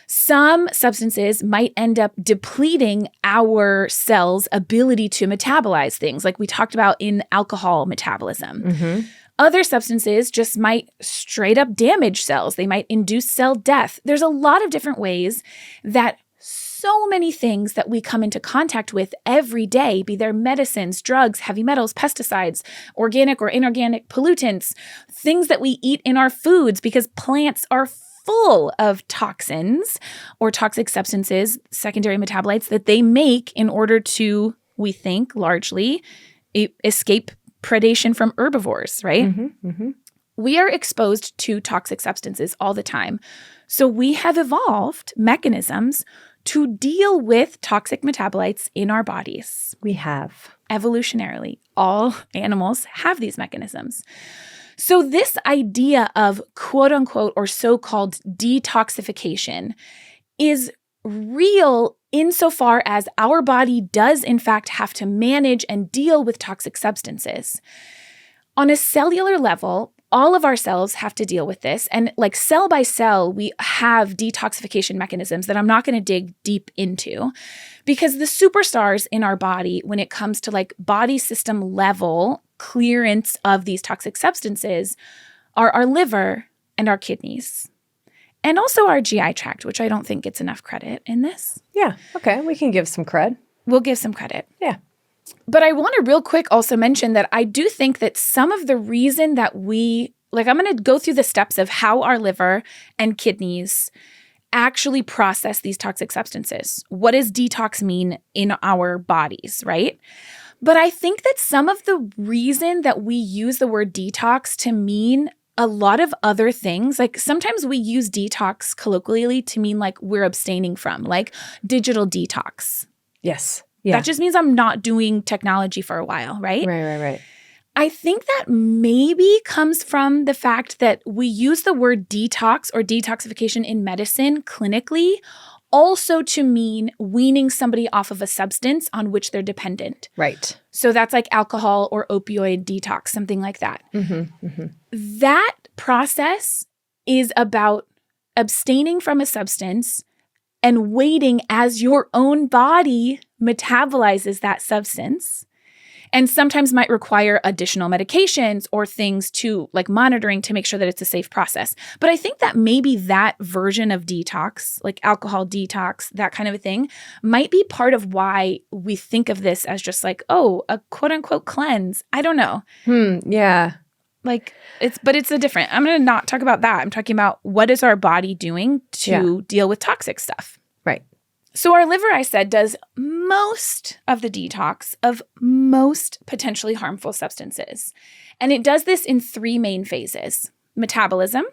Some substances might end up depleting our cells' ability to metabolize things, like we talked about in alcohol metabolism. Mm-hmm. Other substances just might straight up damage cells. They might induce cell death. There's a lot of different ways that so many things that we come into contact with every day, be there medicines, drugs, heavy metals, pesticides, organic or inorganic pollutants, things that we eat in our foods, because plants are full of toxins or toxic substances, secondary metabolites that they make in order to, we think, largely escape predation from herbivores, right? Mm-hmm, mm-hmm. We are exposed to toxic substances all the time. So we have evolved mechanisms to deal with toxic metabolites in our bodies. We have. Evolutionarily, all animals have these mechanisms. So this idea of quote unquote or so-called detoxification is real insofar as our body does in fact have to manage and deal with toxic substances. On a cellular level, all of our cells have to deal with this. And like cell by cell, we have detoxification mechanisms that I'm not going to dig deep into, because the superstars in our body, when it comes to like body system level clearance of these toxic substances, are our liver and our kidneys. And also our GI tract, which I don't think gets enough credit in this. Yeah. Okay. We can give some cred. We'll give some credit. Yeah. But I want to real quick also mention that I do think that some of the reason that I'm going to go through the steps of how our liver and kidneys actually process these toxic substances. What does detox mean in our bodies, right? But I think that some of the reason that we use the word detox to mean a lot of other things, like sometimes we use detox colloquially to mean like we're abstaining from, like digital detox. Yes. Yeah. That just means I'm not doing technology for a while, right? Right. I think that maybe comes from the fact that we use the word detox or detoxification in medicine clinically also to mean weaning somebody off of a substance on which they're dependent. Right. So that's like alcohol or opioid detox, something like that. Mm-hmm, mm-hmm. That process is about abstaining from a substance and waiting as your own body metabolizes that substance, and sometimes might require additional medications or things to like monitoring to make sure that it's a safe process. But I think that maybe that version of detox, like alcohol detox, that kind of a thing, might be part of why we think of this as just like, oh, a quote unquote cleanse. I don't know. Yeah. Like it's a different, I'm going to not talk about that. I'm talking about what is our body doing to deal with toxic stuff. Right. So our liver, I said, does most of the detox of most potentially harmful substances. And it does this in 3 main phases: metabolism,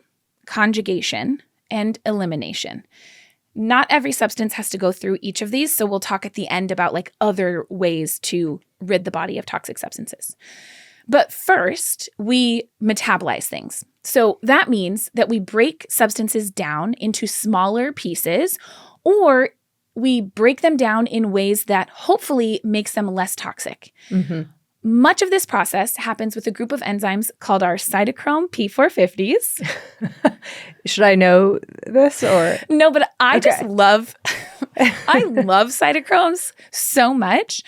conjugation, and elimination. Not every substance has to go through each of these. So we'll talk at the end about like other ways to rid the body of toxic substances. But first, we metabolize things. So that means that we break substances down into smaller pieces, or we break them down in ways that hopefully makes them less toxic. Much of this process happens with a group of enzymes called our cytochrome P450s. Should I know this or? No, but I just love, I love cytochromes so much.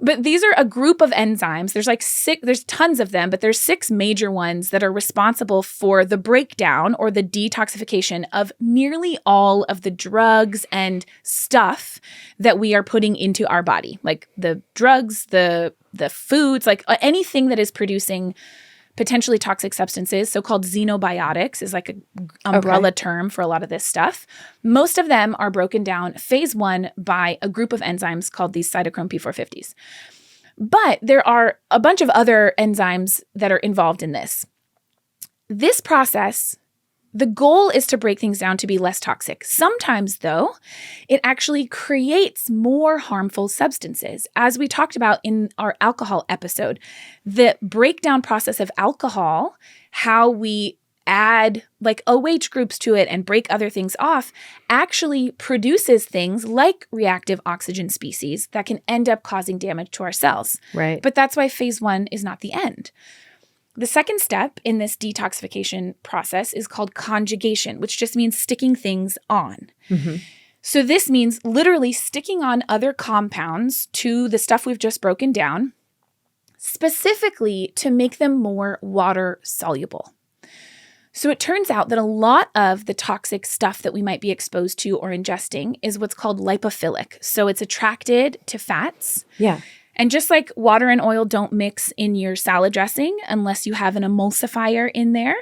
But these are a group of enzymes. There's like there's tons of them, but there's 6 major ones that are responsible for the breakdown or the detoxification of nearly all of the drugs and stuff that we are putting into our body. Like the drugs, the foods, like anything that is producing potentially toxic substances, so-called xenobiotics is like an umbrella term for a lot of this stuff. Most of them are broken down phase 1 by a group of enzymes called these cytochrome P450s. But there are a bunch of other enzymes that are involved in this. This process, the goal is to break things down to be less toxic. Sometimes, though, it actually creates more harmful substances. As we talked about in our alcohol episode, the breakdown process of alcohol, how we add like OH groups to it and break other things off, actually produces things like reactive oxygen species that can end up causing damage to our cells. Right. But that's why phase 1 is not the end. The second step in this detoxification process is called conjugation, which just means sticking things on. So this means literally sticking on other compounds to the stuff we've just broken down, specifically to make them more water soluble. So it turns out that a lot of the toxic stuff that we might be exposed to or ingesting is what's called lipophilic. So it's attracted to fats. Yeah. And just like water and oil don't mix in your salad dressing unless you have an emulsifier in there,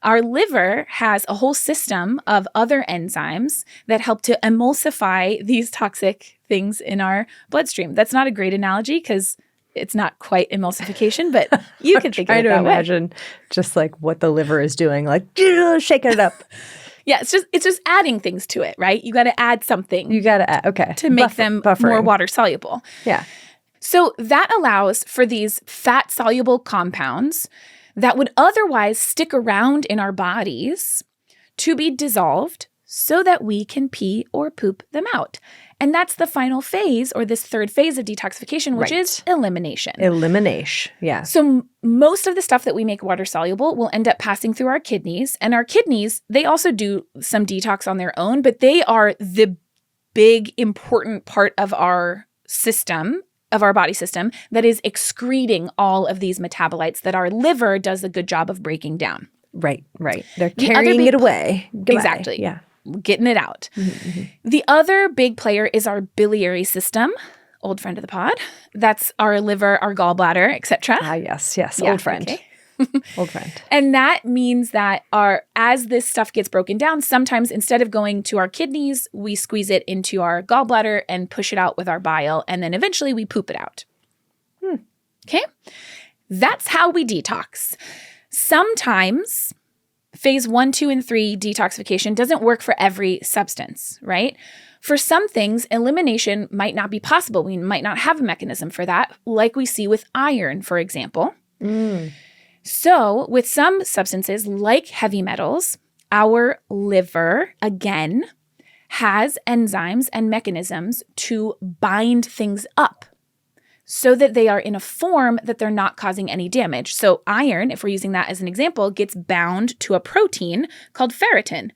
our liver has a whole system of other enzymes that help to emulsify these toxic things in our bloodstream. That's not a great analogy because it's not quite emulsification, but you can think of it that way. I imagine just like what the liver is doing, like shaking it up. Yeah, it's just adding things to it, right? You got to add something. You got to add, okay. To make them more water soluble. Yeah. So that allows for these fat soluble compounds that would otherwise stick around in our bodies to be dissolved so that we can pee or poop them out. And that's the final phase, or this third phase of detoxification, which is elimination. Elimination, yeah. So most of the stuff that we make water soluble will end up passing through our kidneys. And our kidneys, they also do some detox on their own, but they are the big, important part of our system, of our body system, that is excreting all of these metabolites that our liver does a good job of breaking down. Right. They're carrying it away. Exactly. Yeah. Getting it out. The other big player is our biliary system, old friend of the pod. That's our liver, our gallbladder, etc. Yes. Yeah, old friend. Okay. Old friend. And that means that as this stuff gets broken down, sometimes instead of going to our kidneys, we squeeze it into our gallbladder and push it out with our bile, and then eventually we poop it out. Okay? That's how we detox. Sometimes phase 1, 2, and 3 detoxification doesn't work for every substance, right? For some things, elimination might not be possible. We might not have a mechanism for that, like we see with iron, for example. So with some substances like heavy metals, our liver, again, has enzymes and mechanisms to bind things up so that they are in a form that they're not causing any damage. So iron, if we're using that as an example, gets bound to a protein called ferritin.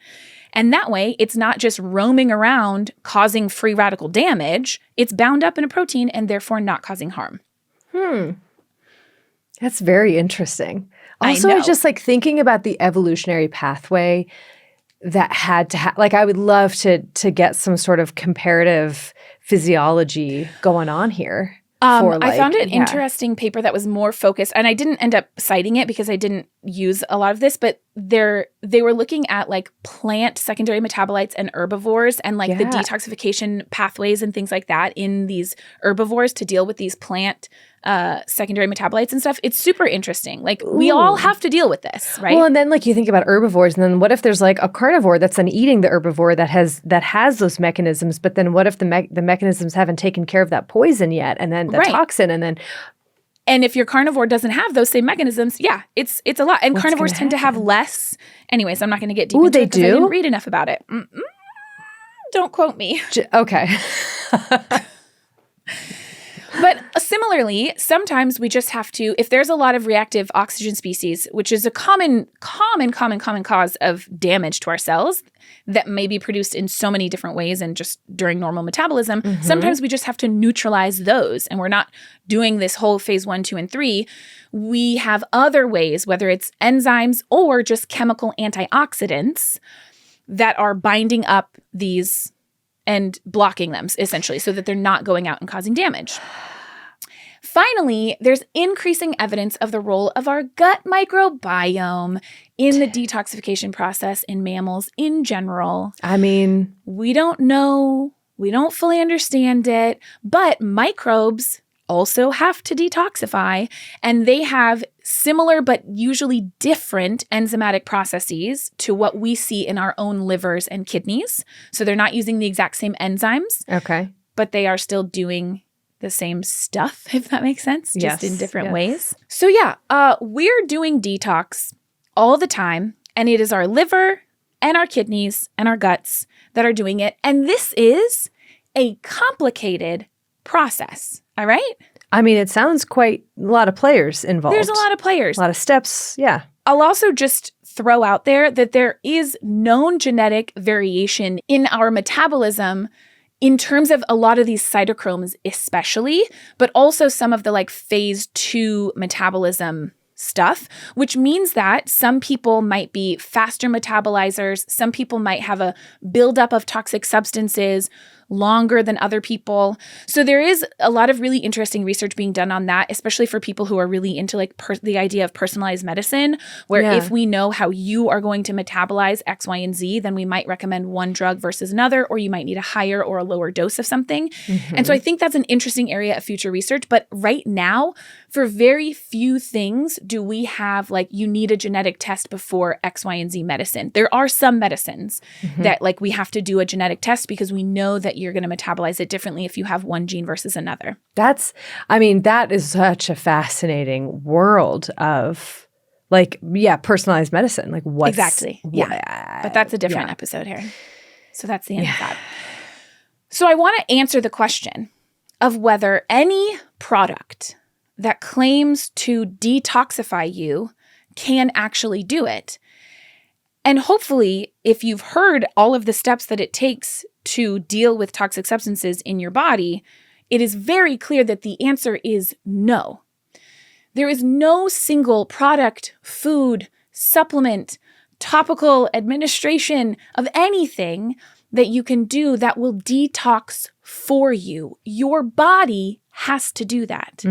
And that way, it's not just roaming around causing free radical damage. It's bound up in a protein and therefore not causing harm. That's very interesting. Also, I was just like thinking about the evolutionary pathway that had to like I would love to get some sort of comparative physiology going on here. I found an interesting paper that was more focused, and I didn't end up citing it because I didn't use a lot of this, but they were looking at like plant secondary metabolites and herbivores and like the detoxification pathways and things like that in these herbivores to deal with these plant secondary metabolites and stuff. It's super interesting. Like we all have to deal with this, right? Well, and then like you think about herbivores, and then what if there's like a carnivore that's then eating the herbivore that has those mechanisms, but then what if the mechanisms haven't taken care of that poison yet, and then the toxin, and then if your carnivore doesn't have those same mechanisms, it's a lot. And carnivores tend to have less. Anyways, I'm not going to get deep into it because I didn't read enough about it. Don't quote me. Okay. But similarly, sometimes we just have to, if there's a lot of reactive oxygen species, which is a common cause of damage to our cells that may be produced in so many different ways and just during normal metabolism, sometimes we just have to neutralize those. And we're not doing this whole phase 1, 2, and 3. We have other ways, whether it's enzymes or just chemical antioxidants that are binding up these and blocking them, essentially, so that they're not going out and causing damage. Finally, there's increasing evidence of the role of our gut microbiome in the detoxification process in mammals in general. I mean, we don't know, we don't fully understand it, but microbes also have to detoxify, and they have similar but usually different enzymatic processes to what we see in our own livers and kidneys. So they're not using the exact same enzymes. Okay. But they are still doing the same stuff, if that makes sense, just in different ways. So we're doing detox all the time, and it is our liver and our kidneys and our guts that are doing it. And this is a complicated process. All right? I mean, it sounds quite a lot of players involved. There's a lot of players. A lot of steps. Yeah. I'll also just throw out there that there is known genetic variation in our metabolism in terms of a lot of these cytochromes especially, but also some of the phase 2 metabolism stuff, which means that some people might be faster metabolizers. Some people might have a buildup of toxic substances longer than other people. So there is a lot of really interesting research being done on that, especially for people who are really into the idea of personalized medicine, where if we know how you are going to metabolize X, Y, and Z, then we might recommend one drug versus another, or you might need a higher or a lower dose of something. And so I think that's an interesting area of future research. But right now, for very few things do we have you need a genetic test before X, Y, and Z medicine. There are some medicines that we have to do a genetic test because we know that you're going to metabolize it differently if you have one gene versus another. That is such a fascinating world of personalized medicine. What's exactly. Yeah. But that's a different episode here. So that's the end of that. So I want to answer the question of whether any product that claims to detoxify you can actually do it. And hopefully, if you've heard all of the steps that it takes to deal with toxic substances in your body, it is very clear that the answer is no. There is no single product, food, supplement, topical administration of anything that you can do that will detox for you. Your body has to do that.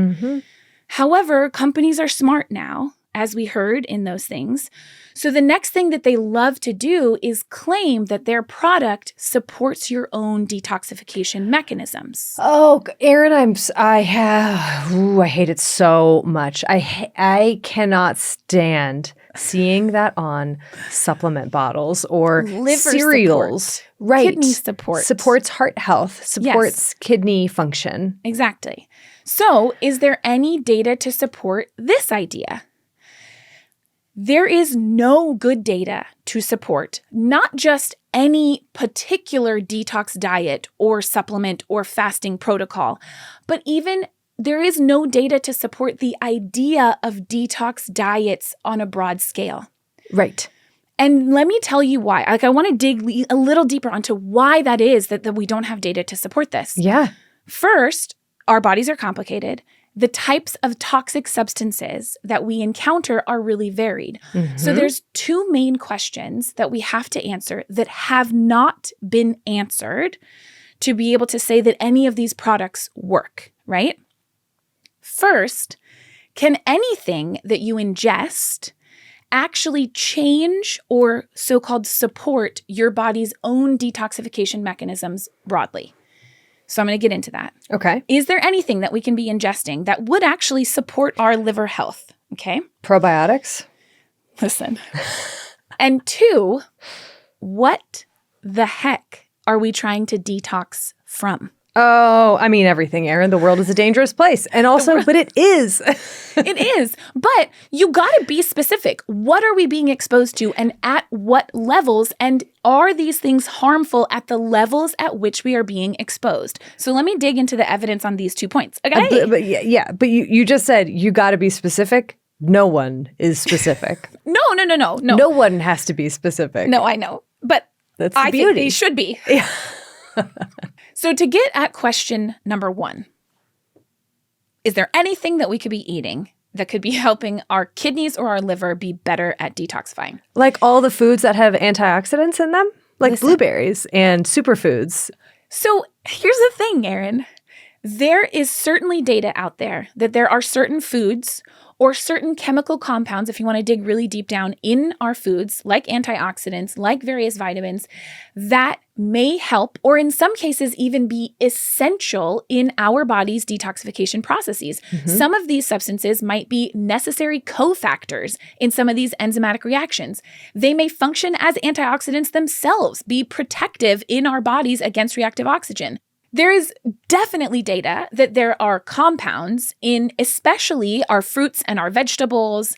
However, companies are smart now, as we heard in those things. So the next thing that they love to do is claim that their product supports your own detoxification mechanisms. Oh, Erin, I hate it so much. I cannot stand seeing that on supplement bottles or liver cereals. Support, right. Kidney support. Supports heart health, supports kidney function. Exactly. So is there any data to support this idea? There is no good data to support not just any particular detox diet or supplement or fasting protocol, but even there is no data to support the idea of detox diets on a broad scale. Right. And let me tell you why. I want to dig a little deeper onto why that is that we don't have data to support this. Yeah. First, our bodies are complicated. The types of toxic substances that we encounter are really varied. So there's two main questions that we have to answer that have not been answered to be able to say that any of these products work, right? First, can anything that you ingest actually change or so-called support your body's own detoxification mechanisms broadly? So I'm going to get into that. Okay. Is there anything that we can be ingesting that would actually support our liver health? Okay. Probiotics? Listen. And two, what the heck are we trying to detox from? Oh, I mean, everything, Erin. The world is a dangerous place. And also, but it is. It is. But you got to be specific. What are we being exposed to and at what levels? And are these things harmful at the levels at which we are being exposed? So let me dig into the evidence on these 2 points. Okay. But you just said you got to be specific. No one is specific. No. No one has to be specific. No, I know. But that's the I beauty. think they should be. Yeah. So to get at question number 1, is there anything that we could be eating that could be helping our kidneys or our liver be better at detoxifying? Like all the foods that have antioxidants in them? Like blueberries and superfoods. So here's the thing, Erin. There is certainly data out there that there are certain foods or certain chemical compounds, if you want to dig really deep down in our foods, like antioxidants, like various vitamins, that may help or in some cases even be essential in our body's detoxification processes. Mm-hmm. Some of these substances might be necessary cofactors in some of these enzymatic reactions. They may function as antioxidants themselves, be protective in our bodies against reactive oxygen. There is definitely data that there are compounds in especially our fruits and our vegetables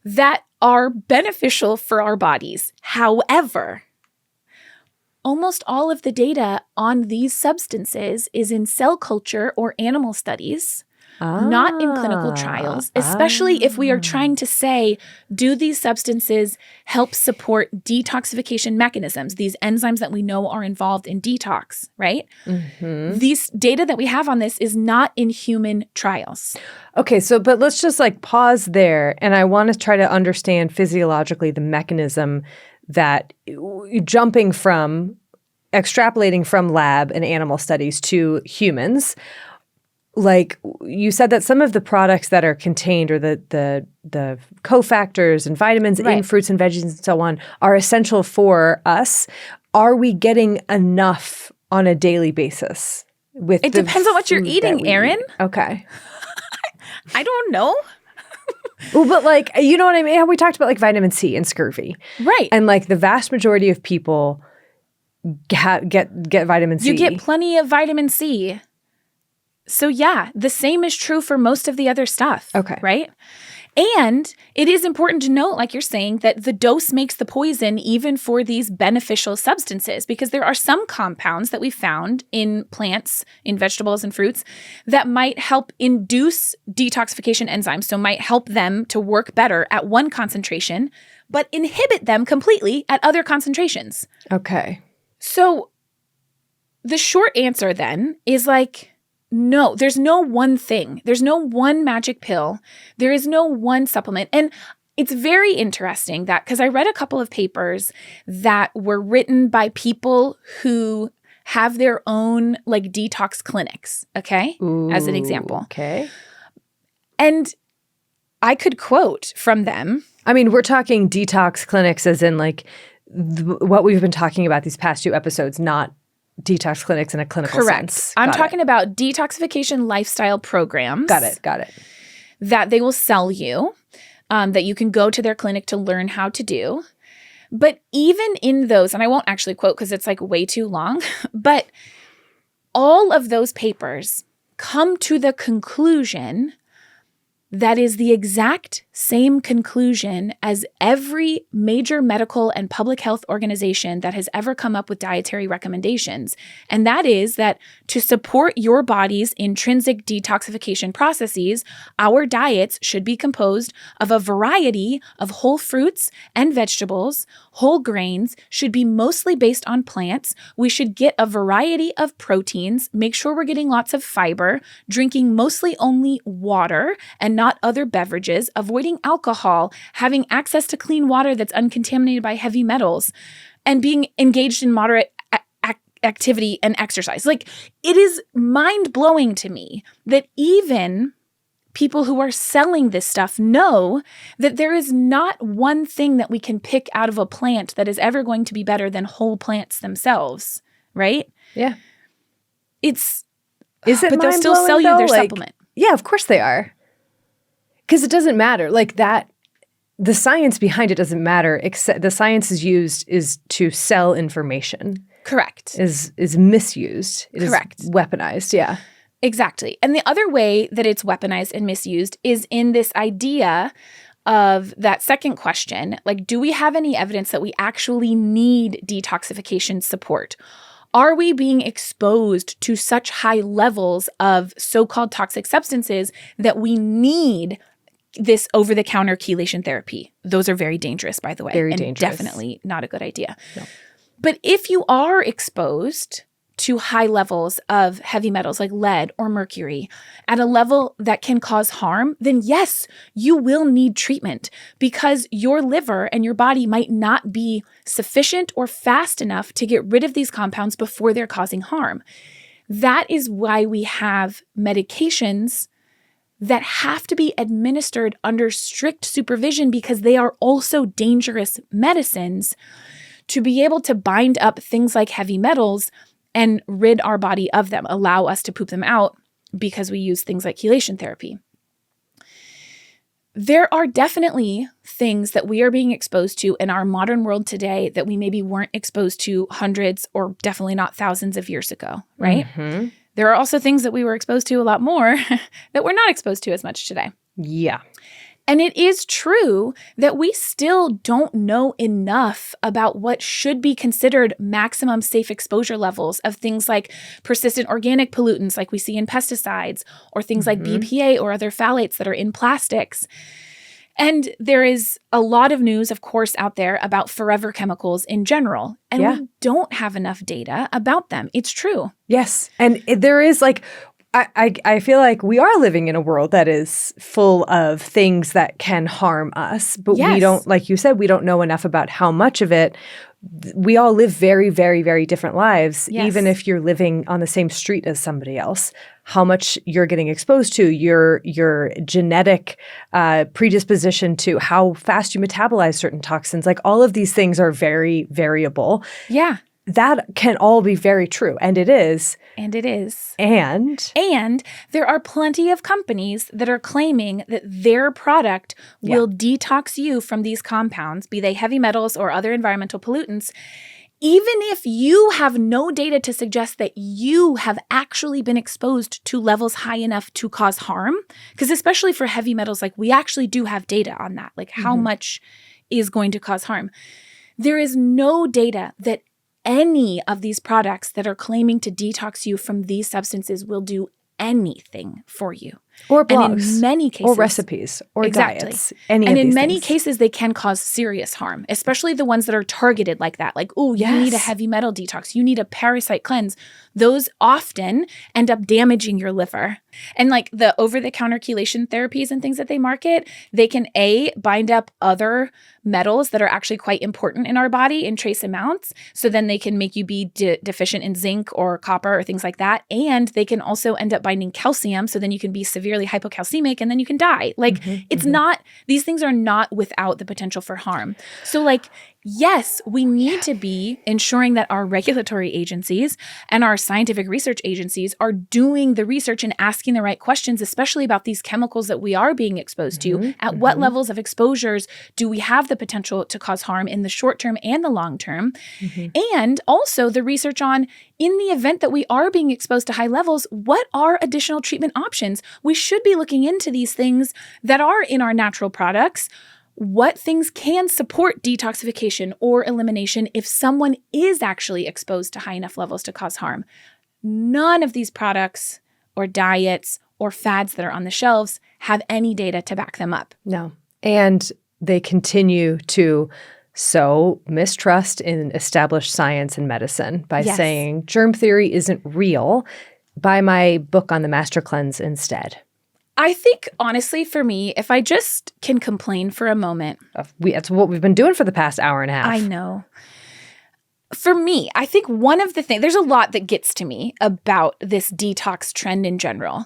that are beneficial for our bodies. However, almost all of the data on these substances is in cell culture or animal studies, not in clinical trials, especially if we are trying to say, do these substances help support detoxification mechanisms, these enzymes that we know are involved in detox, right? Mm-hmm. These data that we have on this is not in human trials. Okay, but let's just pause there. And I want to try to understand physiologically the mechanism that extrapolating from lab and animal studies to humans. Like you said that some of the products that are contained or the cofactors and vitamins in fruits and veggies and so on are essential for us. Are we getting enough on a daily basis? It depends on what you're eating, Erin. Okay. I don't know. Well, but you know what I mean? We talked about vitamin C and scurvy. Right. And the vast majority of people get vitamin C. You get plenty of vitamin C. So yeah, the same is true for most of the other stuff. Okay. Right? And it is important to note, like you're saying, that the dose makes the poison even for these beneficial substances, because there are some compounds that we found in plants, in vegetables and fruits that might help induce detoxification enzymes. So might help them to work better at one concentration, but inhibit them completely at other concentrations. Okay. So the short answer then is no, there's no one thing. There's no one magic pill. There is no one supplement. And it's very interesting that, because I read a couple of papers that were written by people who have their own detox clinics, okay? Ooh, as an example. Okay. And I could quote from them. I mean, we're talking detox clinics as in what we've been talking about these past 2 episodes, not detox clinics in a clinical sense. I'm talking about detoxification lifestyle programs. Got it. That they will sell you, that you can go to their clinic to learn how to do. But even in those, and I won't actually quote because it's way too long, but all of those papers come to the conclusion that is the exact same conclusion as every major medical and public health organization that has ever come up with dietary recommendations. And that is that to support your body's intrinsic detoxification processes, our diets should be composed of a variety of whole fruits and vegetables. Whole grains should be mostly based on plants. We should get a variety of proteins, make sure we're getting lots of fiber, drinking mostly only water and not other beverages, avoiding alcohol, having access to clean water that's uncontaminated by heavy metals, and being engaged in moderate activity and exercise. It is mind-blowing to me that even people who are selling this stuff know that there is not one thing that we can pick out of a plant that is ever going to be better than whole plants themselves, right? Yeah. Is it but they'll still sell you their supplement. Yeah, of course they are. Because it doesn't matter. the science behind it doesn't matter, except the science is to sell information. Correct. Is misused. It Correct. is weaponized, yeah. Exactly. And the other way that it's weaponized and misused is in this idea of that second question, like, do we have any evidence that we actually need detoxification support? Are we being exposed to such high levels of so-called toxic substances that we need this over-the-counter chelation therapy? Those are very dangerous, by the way. Very and dangerous. Definitely not a good idea. No. But if you are exposed to high levels of heavy metals like lead or mercury at a level that can cause harm, then yes, you will need treatment because your liver and your body might not be sufficient or fast enough to get rid of these compounds before they're causing harm. That is why we have medications that have to be administered under strict supervision because they are also dangerous medicines to be able to bind up things like heavy metals and rid our body of them, allow us to poop them out because we use things like chelation therapy. There are definitely things that we are being exposed to in our modern world today that we maybe weren't exposed to hundreds or definitely not thousands of years ago, right? Mm-hmm. There are also things that we were exposed to a lot more that we're not exposed to as much today. Yeah. And it is true that we still don't know enough about what should be considered maximum safe exposure levels of things like persistent organic pollutants like we see in pesticides, or things like BPA or other phthalates that are in plastics. And there is a lot of news, of course, out there about forever chemicals in general. And we don't have enough data about them. It's true. Yes. And there is like, I feel like we are living in a world that is full of things that can harm us, but we don't, like you said, we don't know enough about how much of it. We all live very, very, very different lives, even if you're living on the same street as somebody else. How much you're getting exposed to, your genetic predisposition to how fast you metabolize certain toxins, like all of these things are very variable. Yeah. That can all be very true. And it is. And it is. And there are plenty of companies that are claiming that their product will detox you from these compounds, be they heavy metals or other environmental pollutants, even if you have no data to suggest that you have actually been exposed to levels high enough to cause harm. Because especially for heavy metals, like we actually do have data on that, like how much is going to cause harm. There is no data that any of these products that are claiming to detox you from these substances will do anything for you. Or blogs. And in many cases, or recipes. Or diets. And in many cases, they can cause serious harm, especially the ones that are targeted like that. Like, oh, you need a heavy metal detox. You need a parasite cleanse. Those often end up damaging your liver. And like the over-the-counter chelation therapies and things that they market, they can bind up other metals that are actually quite important in our body in trace amounts. So then they can make you be deficient in zinc or copper or things like that. And they can also end up binding calcium. So then you can be severely hypocalcemic and then you can die. Like it's not, these things are not without the potential for harm. So like, yes, we need to be ensuring that our regulatory agencies and our scientific research agencies are doing the research and asking the right questions, especially about these chemicals that we are being exposed to. At what levels of exposures do we have the potential to cause harm in the short term and the long term? And also the research on, in the event that we are being exposed to high levels, what are additional treatment options? We should be looking into these things that are in our natural products. What things can support detoxification or elimination if someone is actually exposed to high enough levels to cause harm? None of these products or diets or fads that are on the shelves have any data to back them up. No. And they continue to sow mistrust in established science and medicine by saying germ theory isn't real. Buy my book on the master cleanse instead. I think, honestly, for me, if I just can complain for a moment. That's what we've been doing for the past hour and a half. I know. For me, I think one of the things, there's a lot that gets to me about this detox trend in general.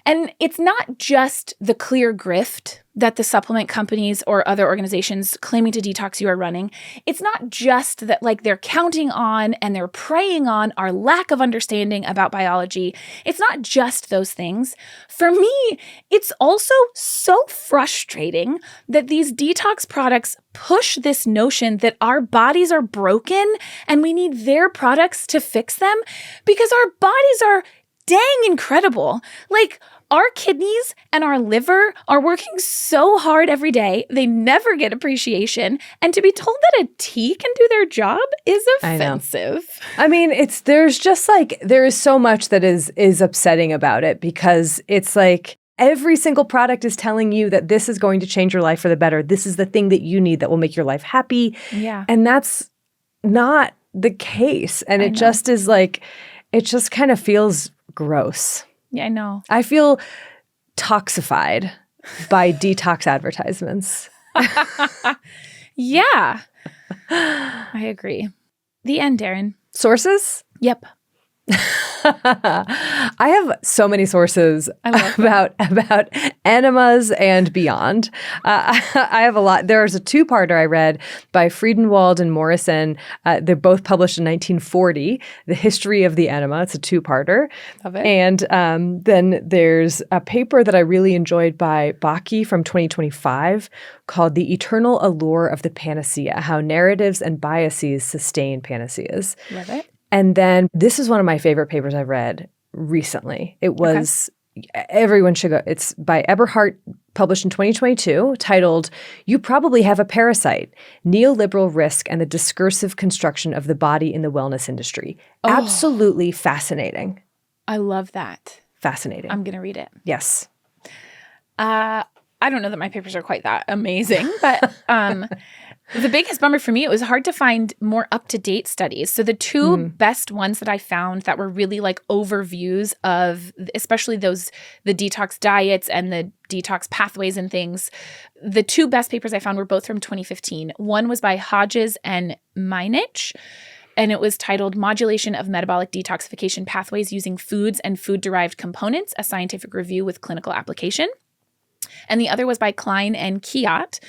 And it's not just the clear grift that the supplement companies or other organizations claiming to detox you are running, it's not just that like they're counting on and they're preying on our lack of understanding about biology. It's not just those things. For me, it's also so frustrating that these detox products push this notion that our bodies are broken and we need their products to fix them, because our bodies are dang incredible. Like, our kidneys and our liver are working so hard every day. They never get appreciation. And to be told that a tea can do their job is offensive. I mean, there is so much that is upsetting about it, because it's like every single product is telling you that this is going to change your life for the better. This is the thing that you need that will make your life happy. Yeah. And that's not the case. And it just is like, it just kind of feels gross. Yeah, I know. I feel toxified by detox advertisements. Yeah, I agree. The end, Darren. Sources? Yep. I have so many sources about enemas and beyond. I have a lot. There's a two-parter I read by Friedenwald and Morrison. They're both published in 1940, The History of the Enema. It's a two-parter. Love it. And then there's a paper that I really enjoyed by Baki from 2025 called The Eternal Allure of the Panacea, How Narratives and Biases Sustain Panaceas. Love it. And then this is one of my favorite papers I've read recently. It was, everyone should go. It's by Eberhardt, published in 2022, titled, You Probably Have a Parasite, Neoliberal Risk and the Discursive Construction of the Body in the Wellness Industry. Absolutely fascinating. I love that. Fascinating. I'm going to read it. Yes. I don't know that my papers are quite that amazing, but the biggest bummer for me, it was hard to find more up-to-date studies. So the two best ones that I found that were really like overviews of, especially the detox diets and the detox pathways and things, the two best papers I found were both from 2015. One was by Hodges and Meinich, and it was titled Modulation of Metabolic Detoxification Pathways Using Foods and Food-Derived Components, a Scientific Review with Clinical Application. And the other was by Klein and Kiat,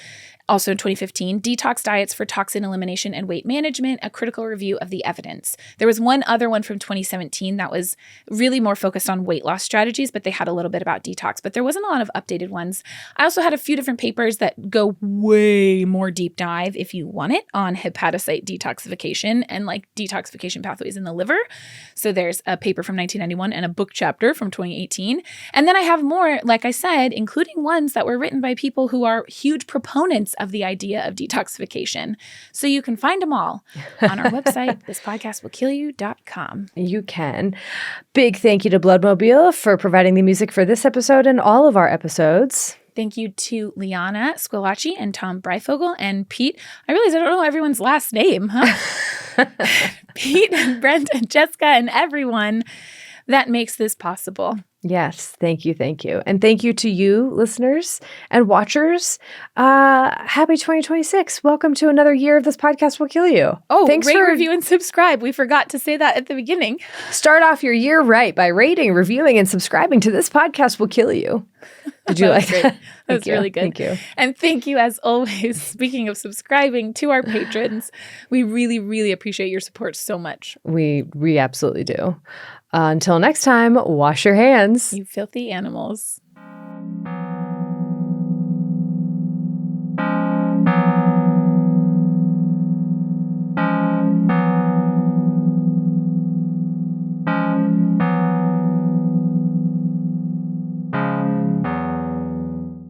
also in 2015, Detox Diets for Toxin Elimination and Weight Management, a Critical Review of the Evidence. There was one other one from 2017 that was really more focused on weight loss strategies, but they had a little bit about detox, but there wasn't a lot of updated ones. I also had a few different papers that go way more deep dive, if you want it, on hepatocyte detoxification and like detoxification pathways in the liver. So there's a paper from 1991 and a book chapter from 2018. And then I have more, like I said, including ones that were written by people who are huge proponents of the idea of detoxification. So you can find them all on our website, thispodcastwillkillyou.com. You can. Big thank you to Bloodmobile for providing the music for this episode and all of our episodes. Thank you to Liana Squillaci and Tom Breifogel and Pete. I realize I don't know everyone's last name, huh? Pete and Brent and Jessica and everyone that makes this possible. Yes. Thank you. Thank you. And thank you to you, listeners and watchers. Happy 2026. Welcome to another year of This Podcast Will Kill You. Oh, thanks rate, review, and subscribe. We forgot to say that at the beginning. Start off your year right by rating, reviewing, and subscribing to This Podcast Will Kill You. Did you like that? That was really good. Thank you. And thank you, as always, speaking of subscribing, to our patrons. We really, really appreciate your support so much. We absolutely do. Until next time, wash your hands. You filthy animals.